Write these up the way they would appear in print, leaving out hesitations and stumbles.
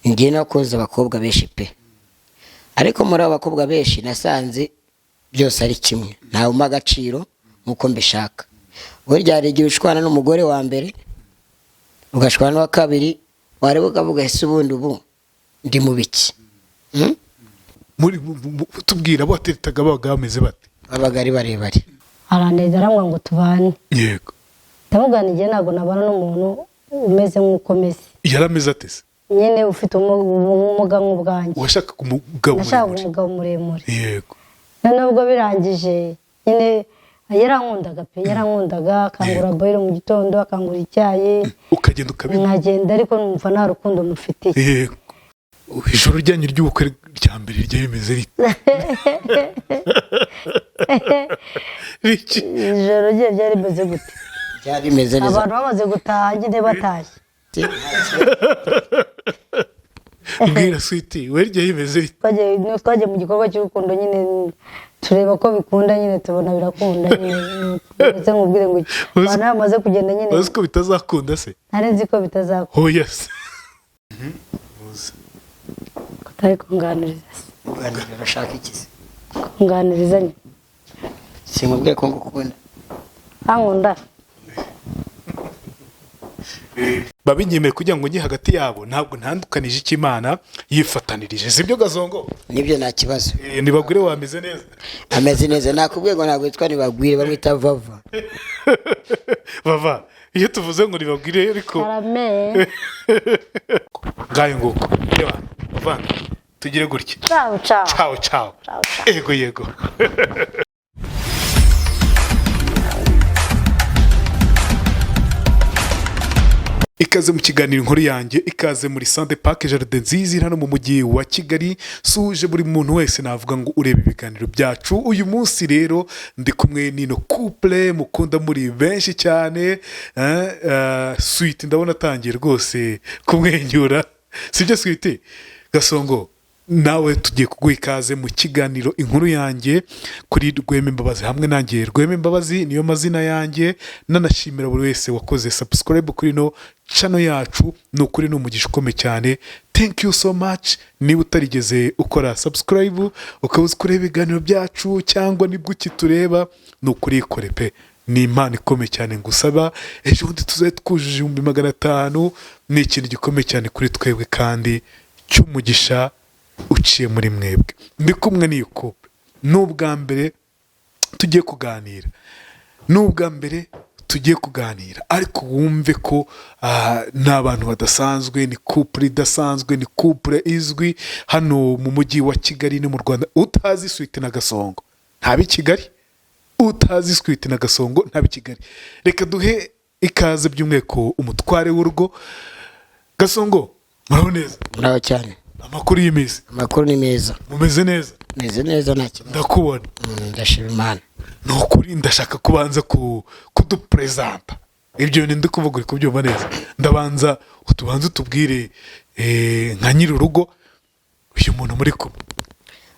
ngiye nakoze abakobwa benshi pe, ariko muri abakobwa benshi nasanze byose ari kimwe, ntawe umpa agaciro nk'uko mbishaka. Burya hari igihe ushwana n'umugore wa mbere ugashwana n'uwa kabiri, wareba ukavuga ese ubundi ubu ndi mu biki? Tubwira abo wateretaga babaga bameze bate? Babaga ari barebare. Araneza aramwa ngo tubane. Yego. Ndamuganije ntabwo nabana n'umuntu umeze nk'uko meze. Yarameze ate se? Nyene ufite ubumuga nk'ubwanjye. Washaka umugabo muremure? Nashaka umugabo muremure. Yego. Nubwo birangije nyine yarankundaga pe, yarankundaga, akangura boyiro mu gitondo, akangura icyayi, ukagenda ukabina. Nkagenda ariko numva nta rukundo mufitiye. Yego. Ijoro ryanyu ry'ubukwe rya mbere ryari rimeze rite? Ijoro rye ryari rimeze gute? Ryari rimeze neza. Abantu bamaze gutaha nyine batashye. Mbwira Sweety, we ryari rimeze rite? Twagiye mu gikorwa cy'urukundo nyine tureba ko bikunda, nyine tubona birakunda nyine. Ndetse nkubwire ngo abantu bamaze kugenda nyine. Uzi ko bitazakunda se? Nari nzi ko bitazakunda. Oh yes. Kutari kunganiriza. Kunganiriza urashaka iki se? Kunganiriza nyine. Sinkubwiye ko ngukunda. Ankunda. Babinyemeye kugira ngo njye hagati yabo ntabwo ntandukanije icyo Imana yifatanirije, sibyo Gazongo? Nibyo nta kibazo. Nibagwire wameze neza? Ameze neza, nakubwiye ngo ntabwo yitwa Nibagwire, bamwita Vava. Vava, iyo tuvuze ngo Nibagwire ariko Karame. Ngayo nguko. Reba, Vava, tugire gutya. Ciao ciao. Ciao ciao. Yego yego. Ikaze mu kiganiro inkuru yanjye, ikaze muri Sante Park Jardin nziza hano mu mujyi wa Kigali. Suje buri muntu wese navuga ngo urebe ibiganiro byacu. Uyu munsi rero ndi kumwe n'ino couple mukunda muri benshi cyane. Sweety ndabona atangiye rwose kumwenyura. Sibyo Sweety? Gasongo, nawe tugiye kuguha ikaze mu kiganiro inkuru yanjye kuri Rwema Imbabazi. Hamwe nanjye Rwema Imbabazi niyo mazina yanjye. Nanashimira buri wese wakoze subscribe kuri no channel yacu, no kuri no umugisha ukomeye cyane. Thank you so much. Niba utarigeze ukora subscribe ukabuza kureba ibiganiro byacu cyangwa nibwo ukitureba, no kuri ikore pe, ni Imana ikomeye cyane ngusaba. Ejo bundi tuzaye twujuje 500. Ni ikintu gikomeye cyane kuri twebwe kandi cy'umugisha uciye muri mwebwe. Ndi kumwe n'iyo couple, n'ubwa mbere tugiye kuganira, ariko wumve ko ni abantu badasanzwe, ni couple idasanzwe, ni couple izwi hano mu mujyi wa Kigali no mu Rwanda. Utazi Sweety na Gasongo ntabi Kigali, utazi Sweety na Gasongo ntabi Kigali. Reka duhe ikaze by'umweko umutware w'urugo. Gasongo, muraho neza? Muraho cyane. Amakuru y'imizi? Amakuru ni meza. Mumeze neza? Meze neza nta kibazo. Ndakubona. Ndashima Imana. Nukuri ndashaka kubanza kudupresenta. Ibyo bintu ndi kuvuga uri kubyumva neza. Ndabanza utubanza utubwire nka nyiri urugo uyu muntu muri kumwe.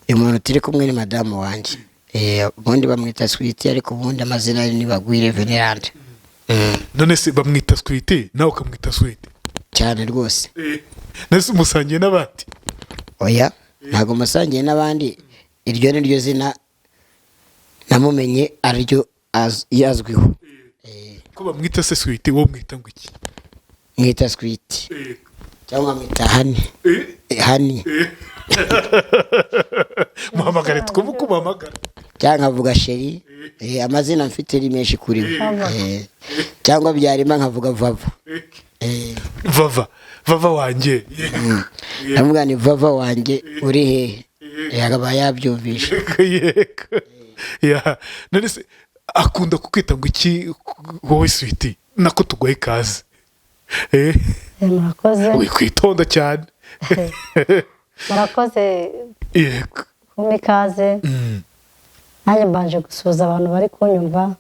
Uyu muntu turi kumwe ni madamu wanjye. Ubundi bamwita Sweety ariko ubundi amazina ye ni Bagwire Veneranda. None se bamwita Sweety nawe ukamwita Sweety? Cyane rwose. Nese umusangiye n'abandi? Oya, ntago musangiye n'abandi. Iryo ni ryo zina namumenye aryo yazwiho. Ko bamwita se Sweety, wowe mwita ngo iki? Mwita Sweety. Cyangwa mwita Hani. Muhamagare twumva uko muhamagara. Cyangwa avuga Sheri. Amazina mfite ari menshi kuri we. Cyangwa Byarima nkavuga Vava. Vava wanjye. Navuga ni Vava wanjye uri hehe? Yakaba yabyumvisha. Ya, none se akunda kukwita ngo iki wowe Sweety? Nako tugoye ikaze. Murakoze. Wikwitonda cyane. Murakoze. Yego. Kumwe ikaze. Nanjye mbanje gusuhuza abantu bari kunyumva.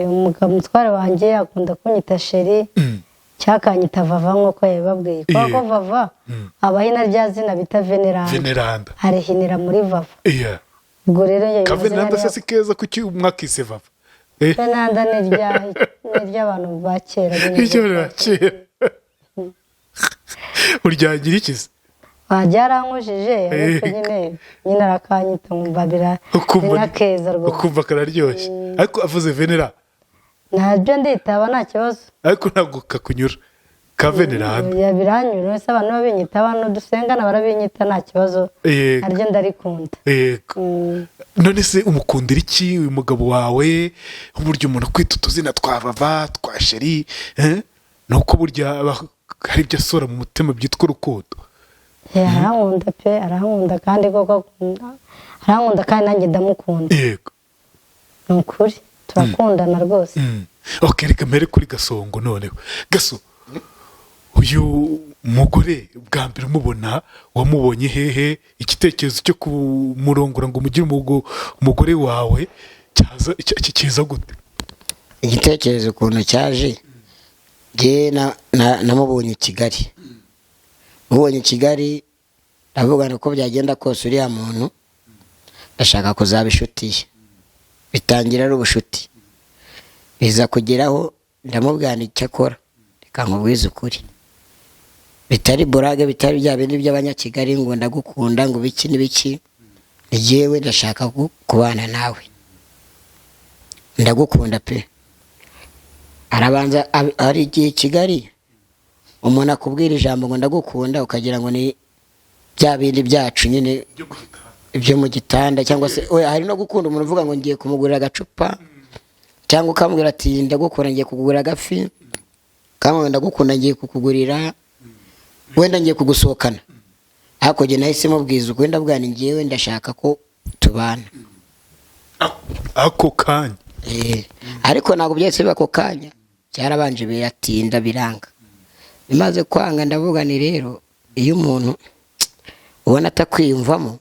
Umugabo mutware wanjye akunda kunyita Sheri. Cyakanyita Vava nk'uko yabibabwiye. Kuko Vava abahina rya zina bita Veneranda. Arihinira muri Vava. Ubwo rero Veneranda se si keza kuki umwakise Vava? Veneranda ni ry'abantu ba kera. uryangira ikizi wajya yarankujije ariko nyine arakanyita nkumva bira keza rwose ukumva kararyoshye ariko avuze venera ntabyo nditaba nta kibazo ariko ntabwo kakunyura ka veneranda biranyura wese abantu babinyita abantu dusengana barabinyita nta kibazo naryo ndarikunda none se umukundira iki uyu mugabo wawe uburyo umuntu akwita utuzina twa vava twa sheri nuko burya hari ibyo asora mu mutima byitwa urukundo arankunda pe arankunda kandi koko arankunda kandi nanjye ndamukunda yego ni ukuri turakundana rwose ok reka mbere kuri Gasongo noneho Gaso uyu mugore bwa mbere umubona wamubonye hehe igitekerezo cyo kumurongora ngo umugire umugore wawe kiza gute igitekerezo ukuntu cyaje njye namubonye i Kigali mubonye i Kigali ndavugana uko byagenda kose uriya muntu ndashaka kuzaba inshuti ye bitangira ari ubushuti biza kugeraho ndamubwira icyo akora reka nkubwize ukuri bitari burage bitari bya bindi by'abanyakigali ngo ndagukunda ngo biki n'ibiki njyewe ndashaka kubana nawe ndagukunda pe arabanza hari igihe Kigali umuntu akubwira ijambo ngo ndagukunda ukagira ngo ni bya bindi byacu nyine ibyo mu gitanda cyangwa se hari no gukunda umuntu uvuga ngo ngiye kumugurira agacupa cyangwa ukamubwira ati ndagukunda ngiye kukugurira agafi kamwe ndagukunda ngiye kukugurira wenda ngiye kugusohokana ariko jye nahise mubwiza uko ndabwana ngiyewe ndashaka ko tubana ako kanya ariko ntabwo byose biba ako kanya cyarabanje biratinda biranga bimaze kwanga ndavuga ni rero iyo umuntu ubona atakwiyumvamo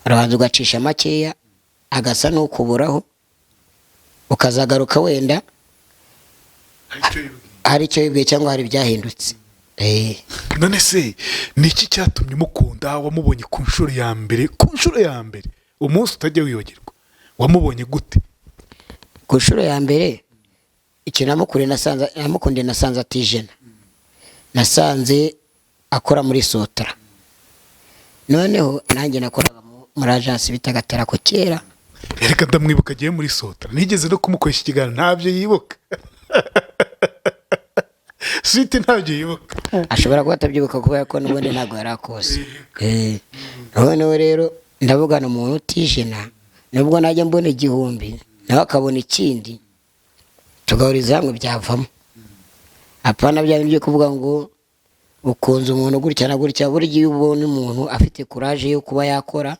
arabanza ugacisha makeya agasa n'ukuburaho ukazagaruka wenda hari icyo yibwiye cyangwa hari ibyahindutse none se ni iki cyatumye umukunda wamubonye ku nshuro ya mbere umunsi utajya wibagirwa wamubonye gute ku nshuro ya mbere ikintu namukundiye nasanze atijena nasanze akora muri Sotra noneho nanjye nakoraga muri ajansi bitaga Terako kera reka ndamwibuka agiye muri Sotra nigeze no kumukoresha ikiganiro ntabyo yibuka swite ntabyo yibuka ashobora kuba atabyibuka kubera ko n'ubundi ntabwo yari akoze noneho rero ndavugana umuntu utijena nubwo najya mbona igihumbi nawe akabona ikindi tugahuriza hamwe byavamo apana bya bindi byo kuvuga ngo ukunze umuntu gutya na gutya buri gihe ubona umuntu afite courage yo kuba yakora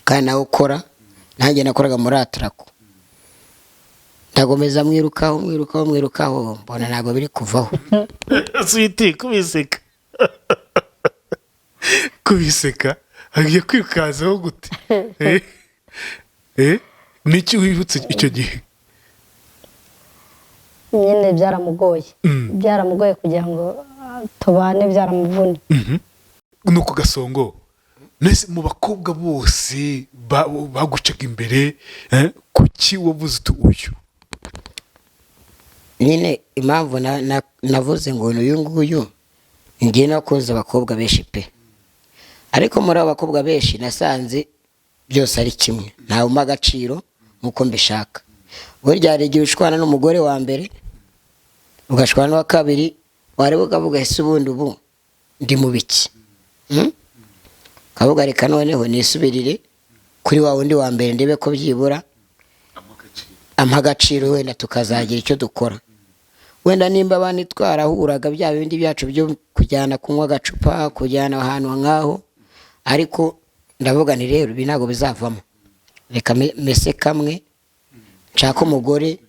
kandi nawe ukora nanjye nakoraga muri Atrako ndagomeza mwirukaho mbona ntabwo biri kuvaho swite kubiseka agiye kwirukazaho gute niki wibutse icyo gihe nyine byaramugoye kugira ngo tubane byaramuvune nuko Gasongo nese mu bakobwa bose bagucaga imbere kuki wavuze uyu nyine impamvu navuze ngo uyu nguyu ngiye nakunze abakobwa benshi pe ariko muri abo bakobwa benshi nasanze byose ari kimwe ntawe umpa agaciro nk'uko mbishaka burya hari igihe ushwana n'umugore wa mbere ugashwana n'uwa kabiri wareba ukavuga ese ubundi ubu ndi mu biki kavuga reka noneho nisubirire kuri wa wundi wa mbere ndebe ko byibura ampa agaciro wenda tukazagira icyo dukora wenda nimba abandi twarahuraga bya bindi byacu byo kujyana kunywa agacupa kujyana ahantu nk'aho ariko ndavuga ni rero ibi ntabwo bizavamo reka mese kamwe nshaka umugore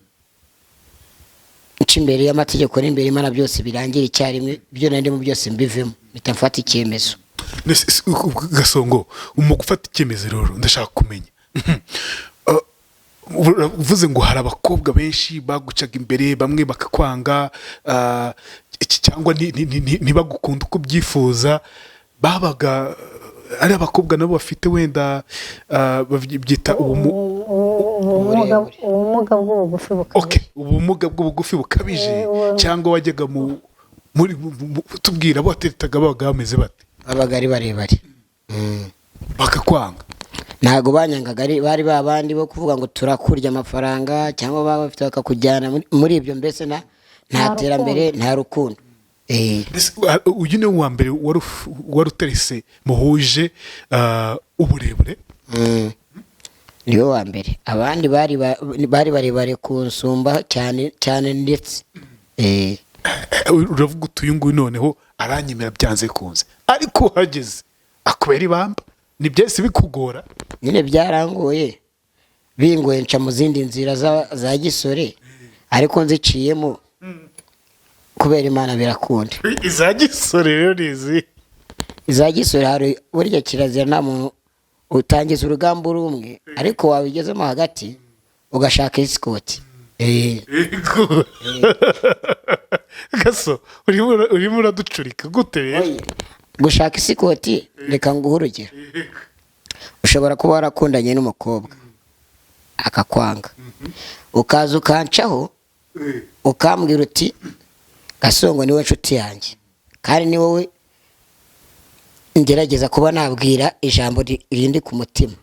nca imbere y'amategeko n'imbere y'Imana byose birangira icyarimwe ibyo nari ndimo byose mbivemo mpita mfata icyemezo Gasongo mu gufata icyemezo rero ndashaka kumenya uvuze ngo hari abakobwa benshi bagucaga imbere bamwe bakakwanga cyangwa ntibagukunda uko byifuza babaga ari abakobwa nabo bafite wenda babyita ubumuga bw'ubugufi bukabije ubumuga bw'ubugufi bukabije cyangwa wajyaga muri tubwira bo ateretaga babaga bameze bate? babaga ari barebare. Bakakwanga? Ntago banyangaga, bari babandi bo kuvuga ngo turakurya amafaranga cyangwa baba bafite bakakujyana muri ibyo, mbese nta terambere nta rukundo. Uyu ni wa mbere wari uterese muhuje uburebure? niwe wa mbere. Abandi bari barebare kunsumba cyane cyane ndetse. Uravuga utuye nguyu noneho aranyemera byanze kunze, ariko hageze akubera ibamba, nibyese bikugora? Nyine byarangoye, bingoye nca mu zindi nzira za gisore, ariko nziciyemo kubera Imana birakunda. Iza gisore rero nizi? Iza gisore hari burya kirazira, nta muntu utangiza urugamba rumwe, ariko wabigezemo hagati ugashaka isikoti. Gaso urimo uraducurika gute? Gushaka isikoti, reka nguhe urugero. Ushobora kuba warakundanye n'umukobwa akakwanga, ukaza ukancaho ukambwira uti Gasongo niwe nshuti yanjye, kandi ni wowe ngerageza kuba nabwira ijambo rindi ku mutima.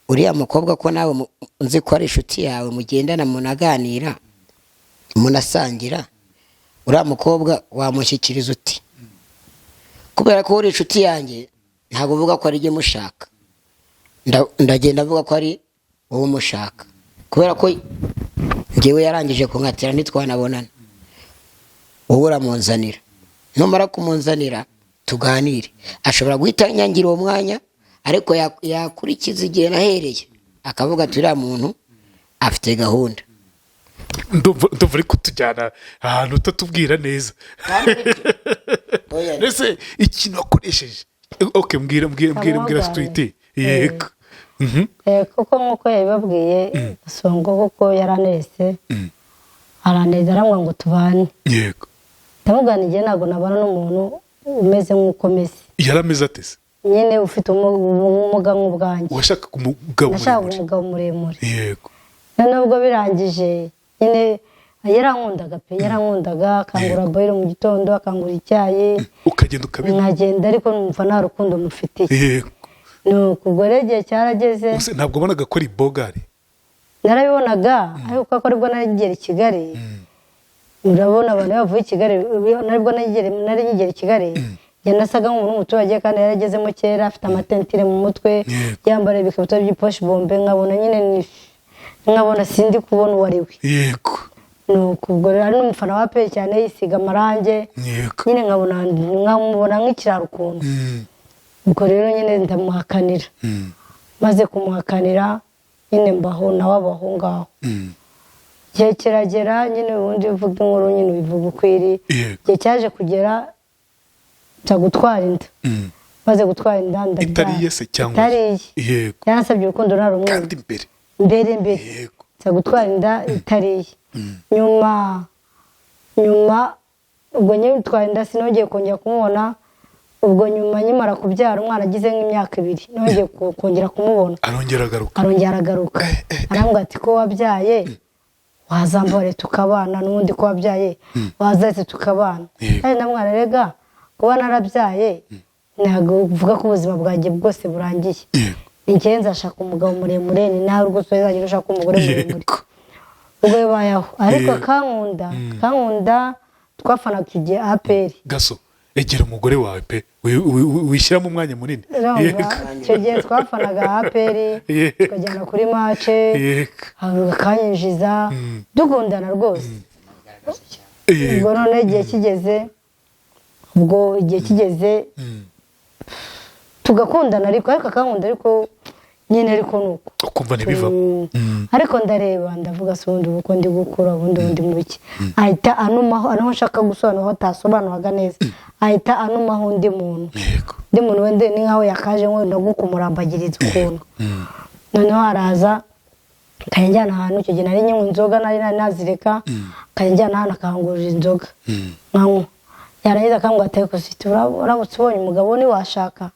Uriya mukobwa ko nawe nzi ko ari inshuti yawe, mugendana munaganira munasangira, uriya mukobwa wamushyikiriza uti kubera ko uri inshuti yanjye ntabwo uvuga ko ari jye mushaka, ndagenda avuga ko ari wowe mushaka, kubera ko ngewe yarangije kunkatira ntitwanabonana. Wowe uramunzanira, numara kumunzanira tuganire. Ashobora guhita nyangira uwo mwanya, ariko yakurikiza igihe nahereye akavuga ati uriya muntu afite gahunda. Ndumva uri kutujyana ahantu utatubwira neza. Ese ikintu wakoresheje? Okay, mbwira situite. Yego. Kuko nk'uko yabibabwiye, Gasongo kuko yaranese araneza aramwa ngo tubane. Yego. Ndamuganiye ntabwo nabana n'umuntu umeze nk'uko meze. Yarameze atese? Nyine ufite ubumuga nk'ubwanjye. Washaka umugabo muremure. Yego. None ubwo birangije nyine yarankundaga pe, yarankundaga, akangura boyiro mu gitondo, akangura icyayi, ukagenda ukabina. nkagenda, ariko numva nta rukundo mufitiye. Yego. Nuko ubwo rero igihe cyarageze, ntabwo ubonaga ko ari bogari? narabibonaga, ariko kuko aribwo narigera i Kigali. Urabona abantu bavuye i Kigali, naribwo narigera i Kigali, yanasaga nk'umuntu w'umuturage kandi yaragezemo kera, afite amatentire mu mutwe, yambara ibikabutura by'iposhi bombe, nkabona sindi kubona uwo ari we. Yego. Nuko ubwo rero ari n'umufana wa pe cyane, yisiga amarange, nyine nkamubona nk'ikiraro ukuntu. Ubwo rero nyine ndamuhakanira, maze kumuhakanira nyine mbaho nawe abaho ngaho. Igihe kiragera nyine ubundi uvuga inkuru nyine ubivuga ukwiri. Igihe cyaje kugera nza gutwara inda, maze gutwara inda ndabyara. Itariye se cyangwa? Itariye. Yego. Yansabye urukundo nta rumwe. Kandi mbere? Mbere. Yego. Nza gutwara inda itariye. Nyuma ubwo nyine utwara inda sinongeye kongera kumubona. Ubwo nyuma nyimara kubyara umwana agize nk'imyaka 2 nongeye kongera kumubona. Arongera agaruka. Arambwira ati ko wabyaye wazambore tukabana, n'undi ko wabyaye wazaze tukabana. Kandi namwana rega kuba narabyaye ntago uvuga ko ubuzima bwanjye bwose burangiye. Ingenza ashaka umugabo muremure, ni nawe rwose uzagira ushaka umugore muremure. Ubwo yabayeho, ariko kankunda twafanaga igihe APR. Gaso egera umugore wawe pe, wishyira mu mwanya munini. Icyo gihe twafanaga APR, tukajyana kuri mace, akanyinjiza, dukundana rwose. Ubwo none igihe kigeze tugakundana, ariko akankunda, ariko nyine ariko nuko ukumva ntibivamo. Ariko ndareba ndavuga se ubundi uko ndi gukura, ubundi mu biki, ahita anumaho, anaho nshaka gusobanura aho atasobanuraga neza, ahita anumaho undi muntu. Undi muntu wende ni nkaho yakaje ngo ndagukumurambagiriza ukuntu. Noneho araza kanjyana ahantu, icyo gihe nari nywe inzoga, nari nazireka, kanjyana ahantu akangurira inzoga nkanywa. Yarangiza akambwira ati ko siti uramutse ubonye umugabo ni washaka.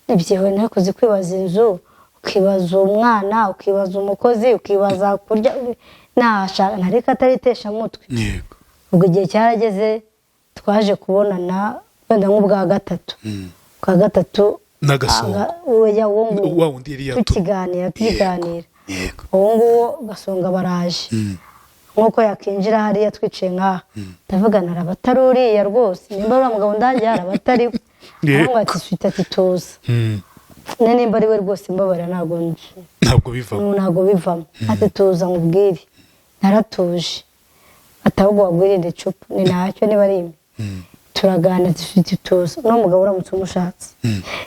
Ibyewe nakoze kwibaza inzu, ukibaza umwana, ukibaza umukozi, ukibaza kurya, nashaka ntareka ataritesha mutwe. Ubwo igihe cyarageze twaje kubonana wenda nk'ubwa gatatu kwa gatatu n'agasonga oya wa wundi yari yato tukiganira yego uwo nguwo gasonga baraje nk'uko yakinjira hariya twicaye nk'aha ndavugana arabatari uriya rwose nimba uriya mugabo ndangiye arabatari we ati swita ati tuza nimba ari we rwose mbabarira ntabwo bivamo ati tuza nkubwire naratuje atahubwo wagwirinde icupa ni ntacyo niba ari imwe turaganira dufite tuza uno mugabo uramutse umushatse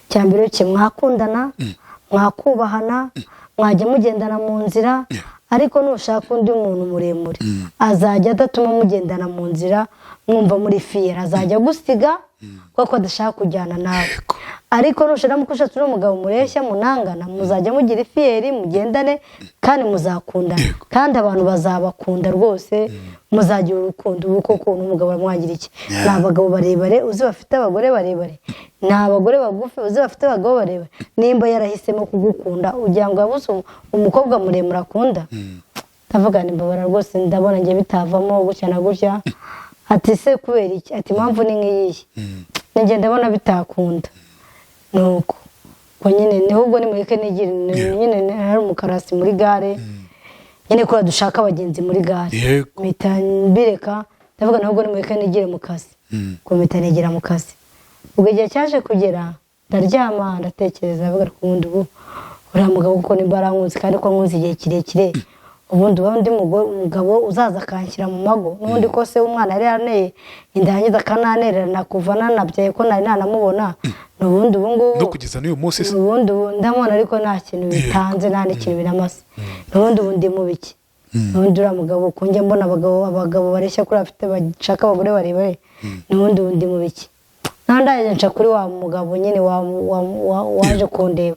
cyambere cye mwakundana mwakubahana mwajya mugendana mu nzira ariko nushaka undi muntu muremure azajya adatuma mugendana mu nzira mwumva muri fiyera azajya gusiga kuko adashaka kujyana nawe ariko nushaka mushatse n'umugabo mureshya munangana muzajya mugira ifiyeri mugendane kandi muzakundana kandi abantu bazabakunda rwose muzagira urukundo ubu koko n'umugabo amwagira iki ni abagabo barebare uzi bafite abagore barebare ni abagore bagufi uzi bafite abagabo barebare nimba yarahisemo kugukunda ugira ngo yabuze umukobwa muremure akunda ndavuga nimbabara rwose ndabona njye bitavamo gutya na gutya ati se kubera iki ati impamvu ni nk'iyi njye ndabona bitakunda nuko ko nyine nihubwo nimureke nigire nyine hari umukarasi muri gare nyine ko dushaka abagenzi muri gare mpita mbireka ndavuga nahubwo nimureke nigire mu kazi ko mpita nigira mu kazi ubwo igihe cyaje kugera ndaryama ndatekereza ndavuga kubundi ubu uriya mugabo kuko nimba arankunze kandi ko nkunze igihe kirekire ubundi undi mugabo uzaza akanshyira mu mago n'ubundi ko se umwana yari yaneye inda yangiza akanantererana kuva nanabyaye ko nari nanamubona n'ubundi ubu ngubu no kugeza n'uyu munsi se n'ubundi ndamubona ariko nta kintu bitanze nta n'ikintu binamase n'ubundi ubu ndi mu biki n'ubundi uriya mugabo ko njya mbona abagabo bareshya kuri bafite bashaka abagore barebare n'ubundi ubu ndi mu biki nandaje nca kuri wa mugabo nyine waje kundeba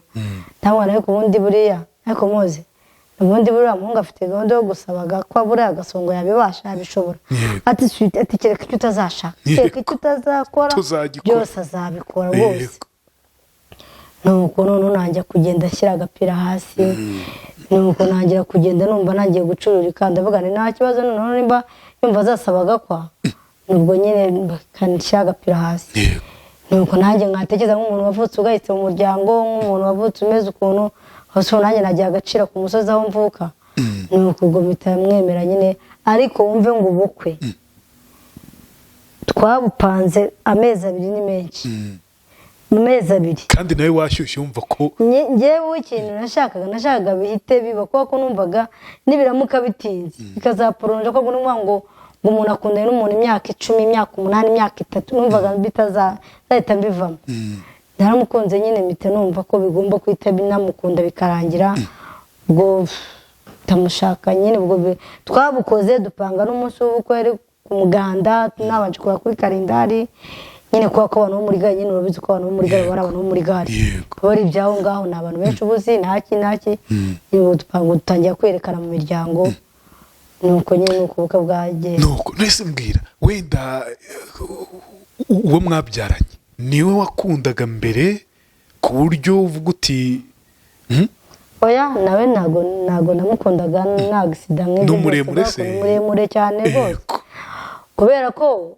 ndamubona ariko ubundi buriya ariko muzi ubundi buriya muhungu afite gahunda yo gusabaga ko buriya agasongo yabibasha yabishobora ati swite ati kereka icyo utazashaka kereka icyo utazakora byose azabikora rwose nuko none nanjye kugenda ashyira agapira hasi nuko nangira kugenda numva nangiye gucururika ndavuga nta kibazo noneho nimba yumva azasabaga kwa nubwo nyine kanishyira agapira hasi nuko nanjye nkatekereza nk'umuntu wavutse ugahitse mu muryango nk'umuntu wavutse umeze ukuntu hose nanjye nagiye agaciro ku musozi aho mvuka nuko ubwo mpita mwemera nyine ariko wumve ngo ubukwe twabupanze amezi 2 ni menshi mu mezi 2 kandi nawe washyushye wumva ko njyewe ikintu nashakaga bihite biba kuko numvaga nibiramuka bitinze bikazaporonja ko ngo umuntu akundana n'umuntu imyaka 10 imyaka 8 imyaka 3 numvaga bitazahita mbivamo naramukunze nyine mpita numva ko bigomba kwita binamukunda bikarangira ubwo tamushaka nyine ubwo twabukoze dupanga n'umunsi w'ubukwe ari ku muganda nabanje kura kuri kalendari nyine kwa ko abantu bo muri gare nyine urabizi ko abantu bo muri gare bari abantu bo muri gare bari ibyaho ngaho ni abantu benshi ubuzi ntaki nyine dupanga dutangira kwerekana mu miryango nuko nyine nuko ubukwe bwagiye nuko nese mbwira wenda uwo mwabyaranye niwe wakundaga mbere ku buryo uvuga uti oya nawe ntago namukundaga nagisida muremure cyane rwose kubera ko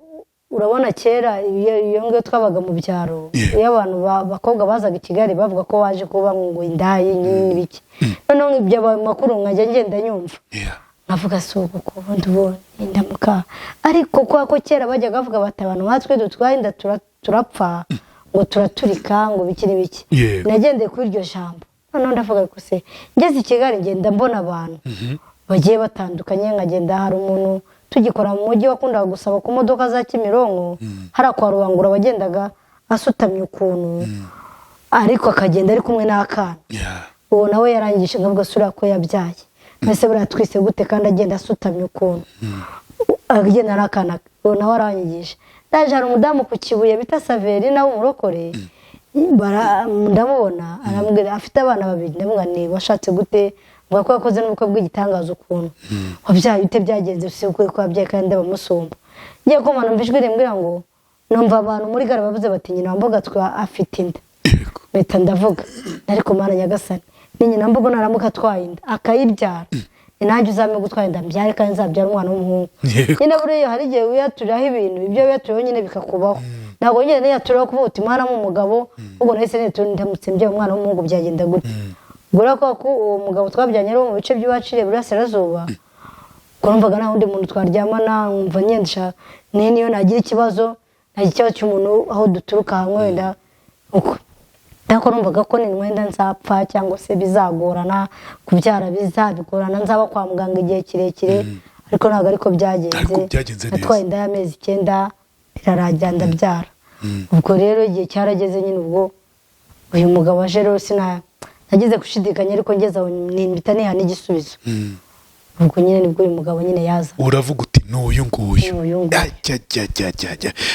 urabona kera iyo ngo twabaga mu byaro iyo abantu bakobwa bazaga i Kigali bavuga ko waje kuba ngo indayi n'ibiki noneho ibyo makuru nkajya ngenda nyumva nkavuga suko ko ndubona indamuka ariko ko kera bajyaga bavuga bati abantu batwe dutwaye inda turapfa ngo turaturika ngo bikiri biki nagendeye kuri iryo jambo noneho ndavuga ko se ngeze i Kigali ngenda mbona abantu bagiye batandukanye nkagenda hari umuntu tugikora mu mujyi wakundaga gusaba ku modoka za Kimironko hari kwa Rubangura bagendaga asutamye ukuntu ariko akagenda ari kumwe n'akana uwo nawe yarangisha ngavuga sura ko yabyaye mbese buriya twise gute kandi agenda asutamye ukuntu agenda n'akana uwo nawe aranyigisha ndaje hari umudamu ku Kibuye bita Saveri nawe umurokore ndamubona arambwira afite abana 2 ndavuga ni washatse gute ngo ko yakoze n'ubukwe bw'igitangazo ukuntu wabyaye ute byagenze se uko kwabyaye kandi ndabamusumba ngiye ko mwana mbijwe rimbwira ngo numva abantu muri gare bavuze bati nyina mboga twa afite inda beta ndavuga ariko mana nyagasani ni nyina mboga naramuka twayinda akayibyara nanjye uzame gutwara inda mbyare kandi nzabyara umwana w'umuhungu Yego. nyine buriya hari igihe wiyaturiraho ibintu ibyo wiyaturiyeho nyine bikakubaho ntabwo nyine niyaturiyeho kuvuga uti mwana umugabo ubwo nahise ndamutse mbyaye umwana w'umuhungu byagenda gute ubwo ko uwo mugabo twabyanye ari wo mu bice by'iwaciriye burasirazuba kurumvaga nta wundi muntu twaryamana nkumva nyendesha niyo nagira ikibazo cy'umuntu aho duturuka hamwe wenda uko ariko numvaga ko wenda nzapfa cyangwa se bizagorana kubyara bizabigorana nzaba kwa muganga igihe kirekire ariko ntabwo ariko byagenze natwaye inda y'amezi 9 birarangira ndabyara ubwo rero igihe cyarageze nyine ubwo uyu mugabo aje rero nagize gushidikanya ariko ngeze aho mpita niha n'igisubizo ubwo nyine nibwo uyu mugabo nyine yaza uravuga uti n'uyu nguyu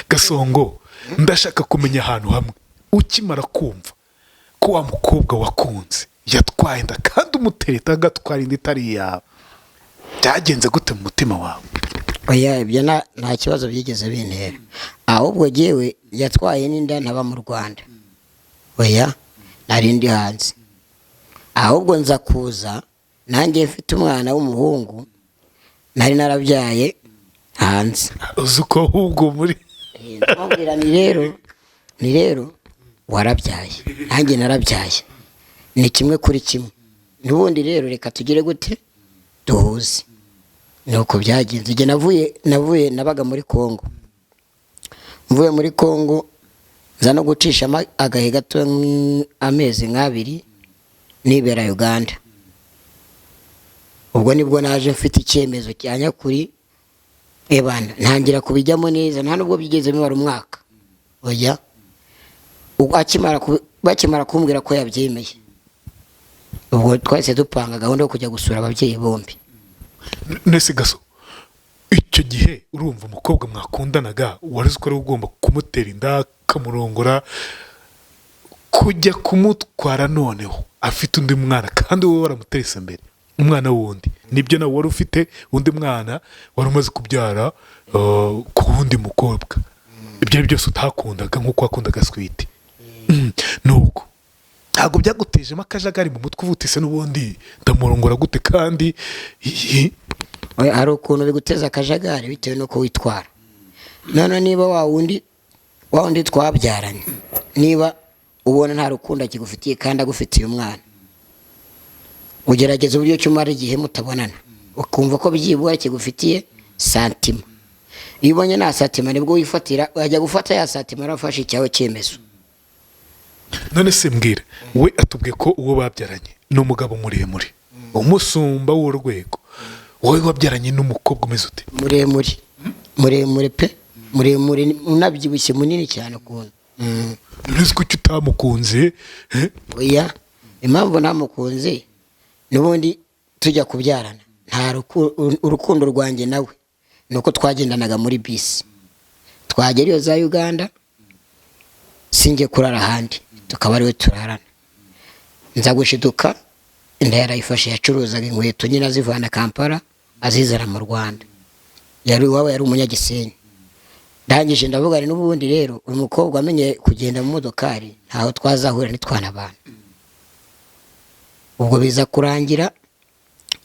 Gasongo ndashaka kumenya ahantu hamwe ukimara kumva ko wa mukobwa wakunze yatwaye inda kandi umutereta agatwara inda itari yawe byagenze gute mu mutima wawe? oya ibyo nta kibazo byigeze bintera ahubwo jewe yatwaye n'inda ntaba mu Rwanda oya nari ndi hanze ahubwo nza kuza nanjye mfite umwana w'umuhungu nari narabyaye hanze uzi ko ahubwo muri ndamubwira ni rero warabyaye nanjye narabyaye ni kimwe kuri kimwe n'ubundi rero reka tugire gute duhuze nuko byagenze igihe navuye nabaga muri Kongo mvuye muri Kongo nza no gucisha agahe gato amezi 2 nibera Uganda ubwo nibwo naje mfite icyemezo cyanya kuri ebana ntangira kubijyamo neza nta nubwo bigeze bimara umwaka oya bakimara kumbwira ko yabyemeye ubwo twese dupanga gahunda yo kujya gusura ababyeyi bombi nese Gaso icyo gihe urumva umukobwa mwakundanaga wari uzi ko ari ugomba kumutera inda kamurongora kujya kumutwara noneho afite undi mwana kandi wowe waramuteresa mbere umwana wundi nibyo nawe wari ufite undi mwana wari umaze kubyara ku wundi mukobwa ibyo byose utakundaga nk'uko wakundaga Sweety nuko ntabwo byagutejemo akajagari mu mutwe uvutise n'ubundi ndamurongora gute kandi hari ukuntu biguteza akajagari bitewe nuko witwara none niba wa wundi twabyaranye niba ubona nta rukundo akigufitiye kandi agufitiye umwana ugerageza uburyo cyumara igihe mutabonana ukumva ko byibura kigufitiye santima iyo ubonye nta santima nibwo wifatira wajya gufata ya santima arafashe icyawe cyemezo none se mbwira we atubwiye ko uwo babyaranye ni umugabo muremure umusumba w'urwego wowe wabyaranye n'umukobwa umeze ute? muremure pe muremure unabyibushye munini cyane ukuntu nzi ko utamukunze oya impamvu namukunze n'ubundi tujya kubyarana nta urukundo rwanjye nawe nuko twagendanaga muri bisi twagera iyo za Uganda singe kurara ahandi tukaba ariwe turarana nza gushiduka inda yarayifashe yacuruzaga inkweto nyine azivana Kampala azizana mu Rwanda yari umunyagisenyi ndangije ndavuga n'ubundi rero uyu mukobwa amenye kugenda mu modokari ntaho twazahura nitwana abantu ubwo biza kurangira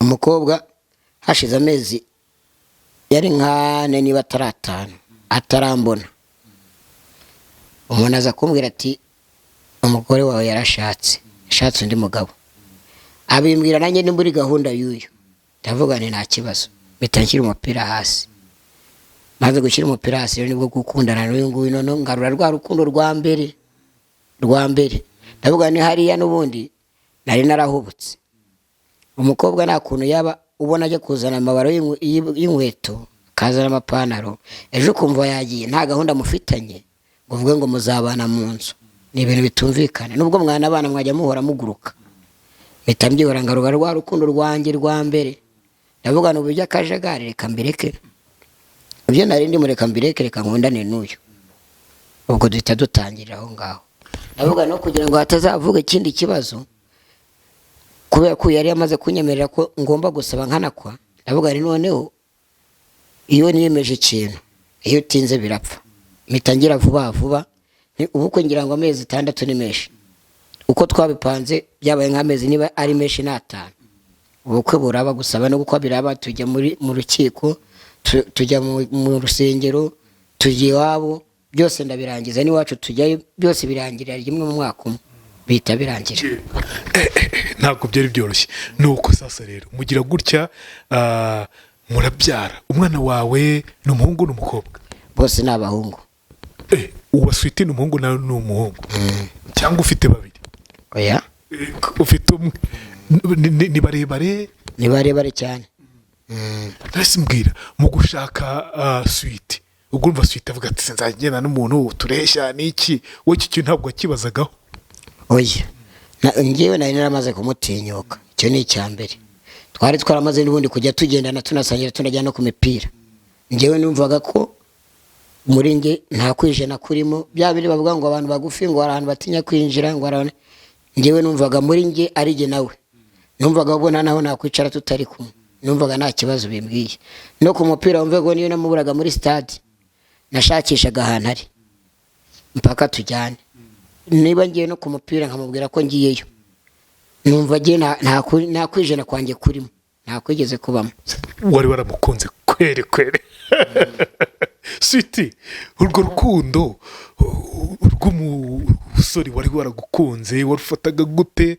umukobwa hashize amezi yari nkane niba ataratanu atarambona umuntu aza kumbwira ati umugore wawe yarashatse undi mugabo abimbwira nanjye ni muri gahunda y'uyu ndavuga nta kibazo mpita nshyira umupira hasi maze gushyira umupira hasi rero nibwo gukundana n'uyu nguyu none ngarura rwa rukundo rwa mbere ndavuga ni hariya n'ubundi nari narahubutse umukobwa nta kuntu yaba ubona ajya kuzana amabaro y'inkweto kazana amapantaro ejo kumva yagiye nta gahunda mufitanye ngo uvuge ngo muzabana mu nzu ni ibintu bitumvikana nubwo mwana abana mwajya muhora muguruka mpita mbyihora ngarura rwa rukundo rwanjye rwa mbere ndavuga n'uburyo akajagari reka mbireke ibyo nari ndi mureka mbireke reka nkundane n'uyu ubwo duhita dutangirira aho ngaho ndavuga no kugira ngo hatazavuga ikindi kibazo kubera ko yari yamaze kunyemerera ko ngomba gusaba nkanakwa ndavuga noneho iyo niyemeje ikintu iyo utinze birapfa mitangira vuba ubukwe ngira ngo amezi 6 ni menshi uko twabipanze byabaye nk'amezi niba ari menshi n'atanu ubukwe buraba gusaba no gukwa biraba, tujya mu rukiko, tujya mu rusengero, tujya iwabo, byose ndabirangiza n'iwacu tujyayo, byose birangirira rimwe mu mwaka umwe bihita birangira. Ntabwo byari byoroshye. Nuko sasa rero mugira gutya, murabyara. Umwana wawe ni umuhungu n'umukobwa? Bose ni abahungu. Uwa Sweety ni umuhungu nawe ni umuhungu? Cyangwa ufite babiri? Oya, ufite umwe. Ni barebare? Ni barebare cyane. Nasi mbwira, mu gushaka Sweety, ubwo urumva Sweety avuga ati sinzagenda n'umuntu tureshya n'iki, wowe iki kintu ntabwo wakibazagaho? Oya, njyewe nari naramaze kumutinyuka, icyo ni icya mbere. Twari twaramaze n'ubundi kujya tugendana tunasangira tunajyana no ku mipira. Njyewe numvaga ko muri nge nta kwijana kurimo, bya biri bavuga ngo abantu bagufi ngo abantu batinya kwinjira ngo arane. Njyewe numvaga muri nge ari jye nawe, numvaga ubwo naho nakwicara tutari kumwe, numvaga nta kibazo bimbwiye. No ku mupira wumve ngo niyo namuburaga muri stade, nashakishaga ahantu ari mpaka tujyane. Niba ngiye no ku mupira nkamubwira ko ngiyeyo, numva ngiye nta kwijana kwanjye kurimo, nta kwigeze kubamo. Wari waramukunze kwere Sweety, urwo rukundo rw'umusore wari waragukunze warufataga gute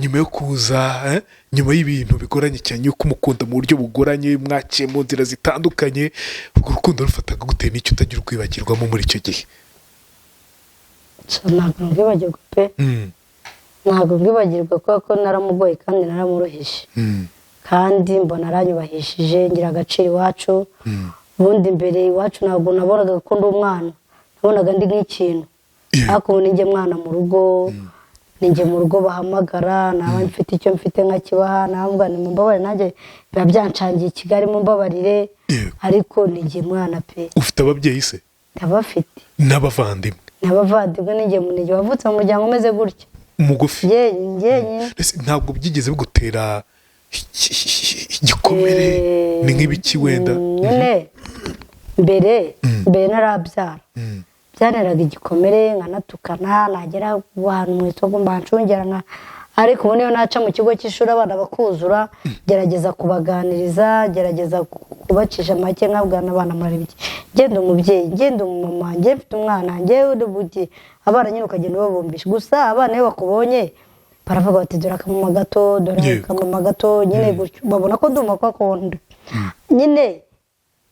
nyuma yo kuza, nyuma y'ibintu bigoranye cyane yo kumukunda mu buryo bugoranye, mwaciye mu nzira zitandukanye, urwo rukundo rufataga gute n'icyo utagira urwibagirwamo muri icyo gihe? Ntabwo mbwibagirwa pe, ntabwo mbwibagirwa kuko naramugoye kandi naramuruhije, kandi mbona aranyubahishije, ngira agaciro iwacu. Ubundi mbere iwacu ntabwo nabonaga ko ndi umwana, nabonaga ndi nk'ikintu. Ariko ubu ninjye mwana mu rugo, ninjye mu rugo bahamagara, naba mfite icyo mfite nkakibaha, nabambwa ni mumbabarire, nanjye biba byanshangiye i Kigali mumbabarire, ariko ninjye mwana pe. Ufite ababyeyi se? Ndabafite. N'abavandimwe? N'abavandimwe, ninjye munijye wavutse mu muryango umeze gutya mugufi. Njye ntabwo byigeze bigutera igikomere? Ni nk'ibiki wenda? Nyine mbere narabyara, byaneraga igikomere, nkanatukana, nagera ahantu mu isoko mbancungera, ariko ubu niyo naca mu kigo cy'ishuri abana bakuzura, gerageza kubaganiriza, gerageza kubacisha make, nkabwana abana murareba iki, ngenda umubyeyi, ngenda umumama, ngiye mfite umwana, ngewe ubugi, abana nyine ukagenda ubabumbisha. Gusa abana iyo bakubonye baravuga bati dore akamama gato, dore akamama gato, nyine gutyo babona ko nduma ko akunda nyine.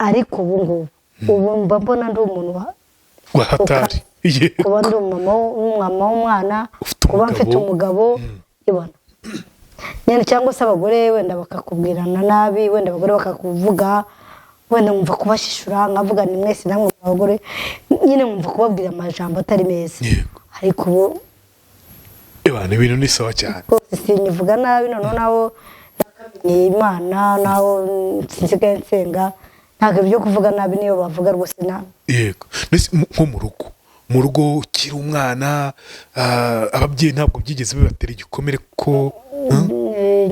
Ariko ubu mba mbona ndi umuntu wa hatari, kuba ndi umumama w'umwana, kuba mfite umugabo, ibona nyine. Cyangwa se abagore wenda bakakubwirana nabi, wenda abagore bakakuvuga, wenda nkumva kubashishura, nkavuga ni mwese namwe abagore, nyine nkumva kubabwira amajambo atari meza. Ariko ubu ibintu ni sawa cyane, sinyivuga nabi. Noneho naho nakamenye Imana, naho nsigaye nsenga, ntabwo ibyo kuvuga nabi niyo bavuga rwose nabi. Yego. Nko mu rugo ukiri umwana, ababyeyi ntabwo byigeze bibatera igikomere ko?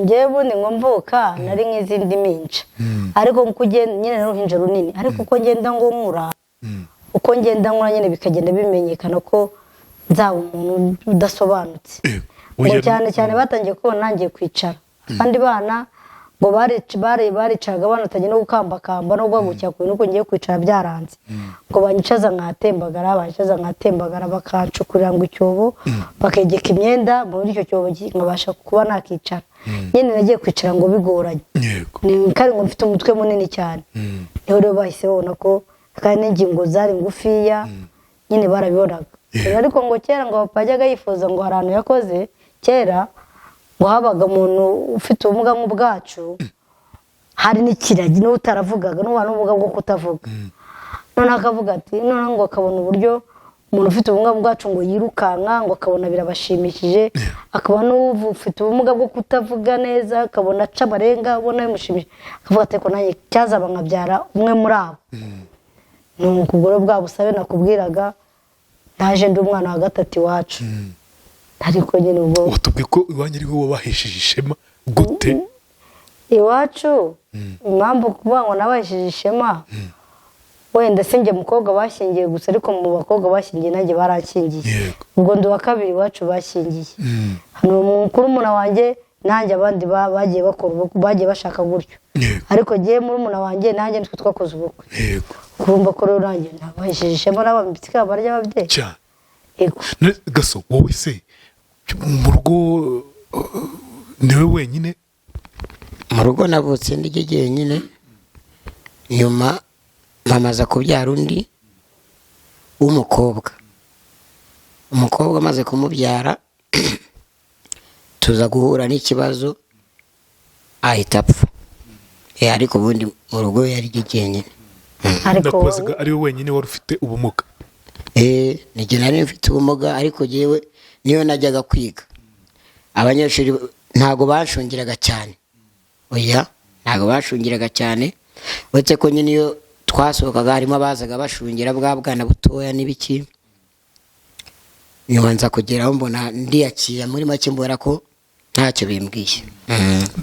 Njyewe ubundi ngo mvuka nari nk'izindi minca, ariko nkuko nyine n'uruhinja runini, ariko uko ngenda ngo nkura, uko ngenda nkura nyine bikagenda bimenyekana ko nzaba umuntu udasobanutse. Ngo cyane cyane batangiye kubona nangiye kwicara, abandi bana ngo baricaraga banatangiye no gukambakamba no guhagurukira ku bintu, uko ngiye kwicara byaranze, ngo banyicaza nkatembagara, bakancukurira ngo icyobo, bakegeka imyenda muri icyo cyobo nkabasha kuba nakicara. Nyine nagiye kwicara ngo bigoranye, kandi ngo mfite umutwe munini cyane, niho rero bahise babona ko kandi n'ingingo zari ngufiya, nyine barabibonaga. Ariko ngo kera ngo papa ajyaga yifuza ngo hari ahantu yakoze kera, ngo habaga umuntu ufite ubumuga nk'ubwacu, hari n'ikiragi n'uwo utaravugaga, n'ubana n'ubumuga bwo kutavuga. None akavuga ati none ngo akabona uburyo umuntu ufite ubumuga bwacu ngo yirukanka, ngo akabona birabashimishije, akaba n'ufite ubumuga bwo kutavuga neza, akabona aca amarenga, ubona bimushimishije, akavuga ati ko nanjye cyazaba nkabyara umwe muri abo. Ni ukugoro bwa busabe nakubwiraga, naje ndi umwana wa gatatu iwacu. Ariko nyine ubwo watubwiye ko iwanyu ari wowe wabahesheje ishema gute? Iwacu impamvu kuvuga ngo nabahesheje ishema, wenda sinjye mukobwa bashyingiye gusa, ariko mu bakobwa bashyingiye nanjye baranshyingiye. Ubwo ndi wa kabiri iwacu bashyingiye. Hano mukuru muna wanjye nanjye abandi bagiye bakora ubukwe bagiye bashaka gutyo ariko ngiye muri muna wanjye nanjye nitwe twakoze ubukwe yego kumva ko rero nanjye nabahesheje ishema n'abambitsi kabo barya ababyeyi cyane yego gaso wowe se mu rugo niwe wenyine mu rugo navutse ndi jyenyine nyuma mamaza kubyara undi w'umukobwa umukobwa amaze kumubyara tuza guhura n'ikibazo ahita apfa ariko ubundi mu rugo yari jyenyine ndakubazaga ari we wenyine wari ufite ubumuga nijye nari mfite ubumuga ariko jyewe niyo najyaga kwiga abanyeshuri ntago bashungiraga cyane oya ntago bashungiraga cyane uretse ko nyine iyo twasohokaga harimo abazaga bashungira bwa bwana butoya n'ibiki nyuma nza kugeraho mbona ndiyakira muri make mbona ko ntacyo bimbwiye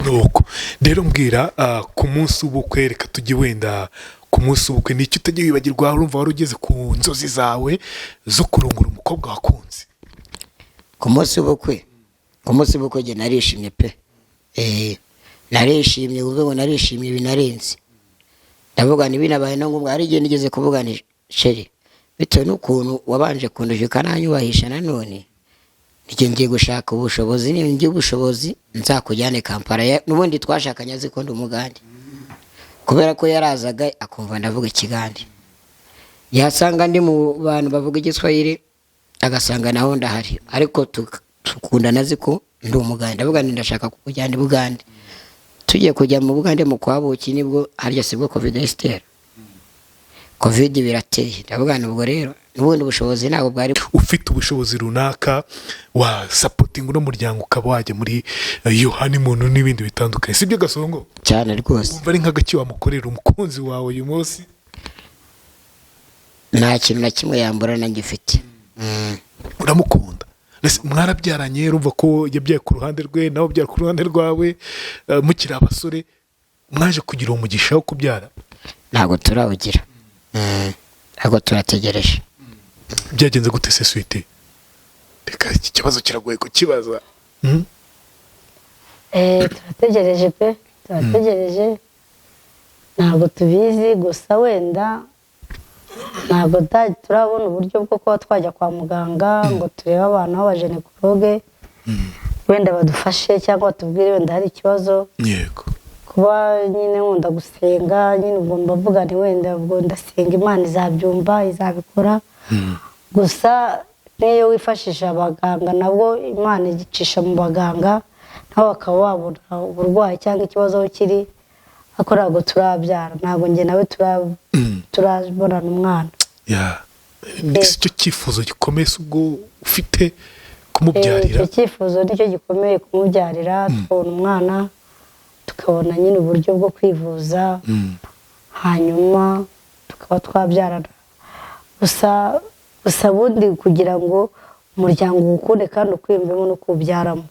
nuko rero mbwira ku munsi w'ubukwe reka tujye wenda ku munsi w'ubukwe nicyo utajya wibagirwa urumva wari ugeze ku nzozi zawe zo kurongora umukobwa wakunze ku munsi w'ubukwe njye narishimye pe narishimye uvuga ngo narishimye binarenze ndavuga ni binabaye no ngombwa hari igihe nigeze kuvuga ni sheri bitewe n'ukuntu wabanje kundusha ukananyubahisha nanone ngiye gushaka ubushobozi ngiye ubushobozi nzakujyane Kampala n'ubundi twashakanye azi ko ndi umugande kubera ko yarazaga akumva ndavuga ikigande yasanga ndi mu bantu bavuga igiswahili agasanga naho ndahari ariko tukundana azi ko ndi umugande ndavuga ni ndashaka kukujyana i Bugande tugiye kujya mu Bugande mu kwabuki nibwo harya sibwo covid estera covid birateye ndavuga nubwo rero n'ubundi ubushobozi ntabwo bwari ufite ubushobozi runaka wa supporting no muryango ukaba wajya muri Yohani muntu n'ibindi bitandukanye sibyo Gasongo cyane rwose umva ari nk'agaki wamukorera umukunzi wawe uyu munsi nta kintu na kimwe yambura nagifite uramukunda mwarabyaranye urumva ko yabyaye ku ruhande rwe nawe byara ku ruhande rwawe mukiri abasore mwaje kugira umugisha wo kubyara ntabwo turawugira ntabwo turategereje byagenze gute se swite reka iki kibazo kiragoye kukibaza turategereje pe turategereje ntabwo tubizi gusa wenda ntabwo turabona uburyo bwo kuba twajya kwa muganga ngo turebe abantu b'abajenekologe wenda badufashe cyangwa batubwire wenda hari ikibazo yego kuba nyine nkunda gusenga nyine ubwo mbavuga ni wenda ubwo ndasenga Imana izabyumva izabikora gusa n'iyo wifashisha abaganga nabwo Imana igicisha mu baganga nabo bakaba babona uburwayi cyangwa ikibazo aho kiri ariko ntabwo turabyara ntabwo njye nawe turabonana umwana icyo cyifuzo gikomeye ubwo ufite kumubyarira icyo cyifuzo nicyo gikomeye kumubyarira tukabona umwana tukabona nyine uburyo bwo kwivuza hanyuma tukaba twabyarana gusa bundi kugira ngo umuryango uwukunde kandi ukwiyumvemo no kuwubyaramo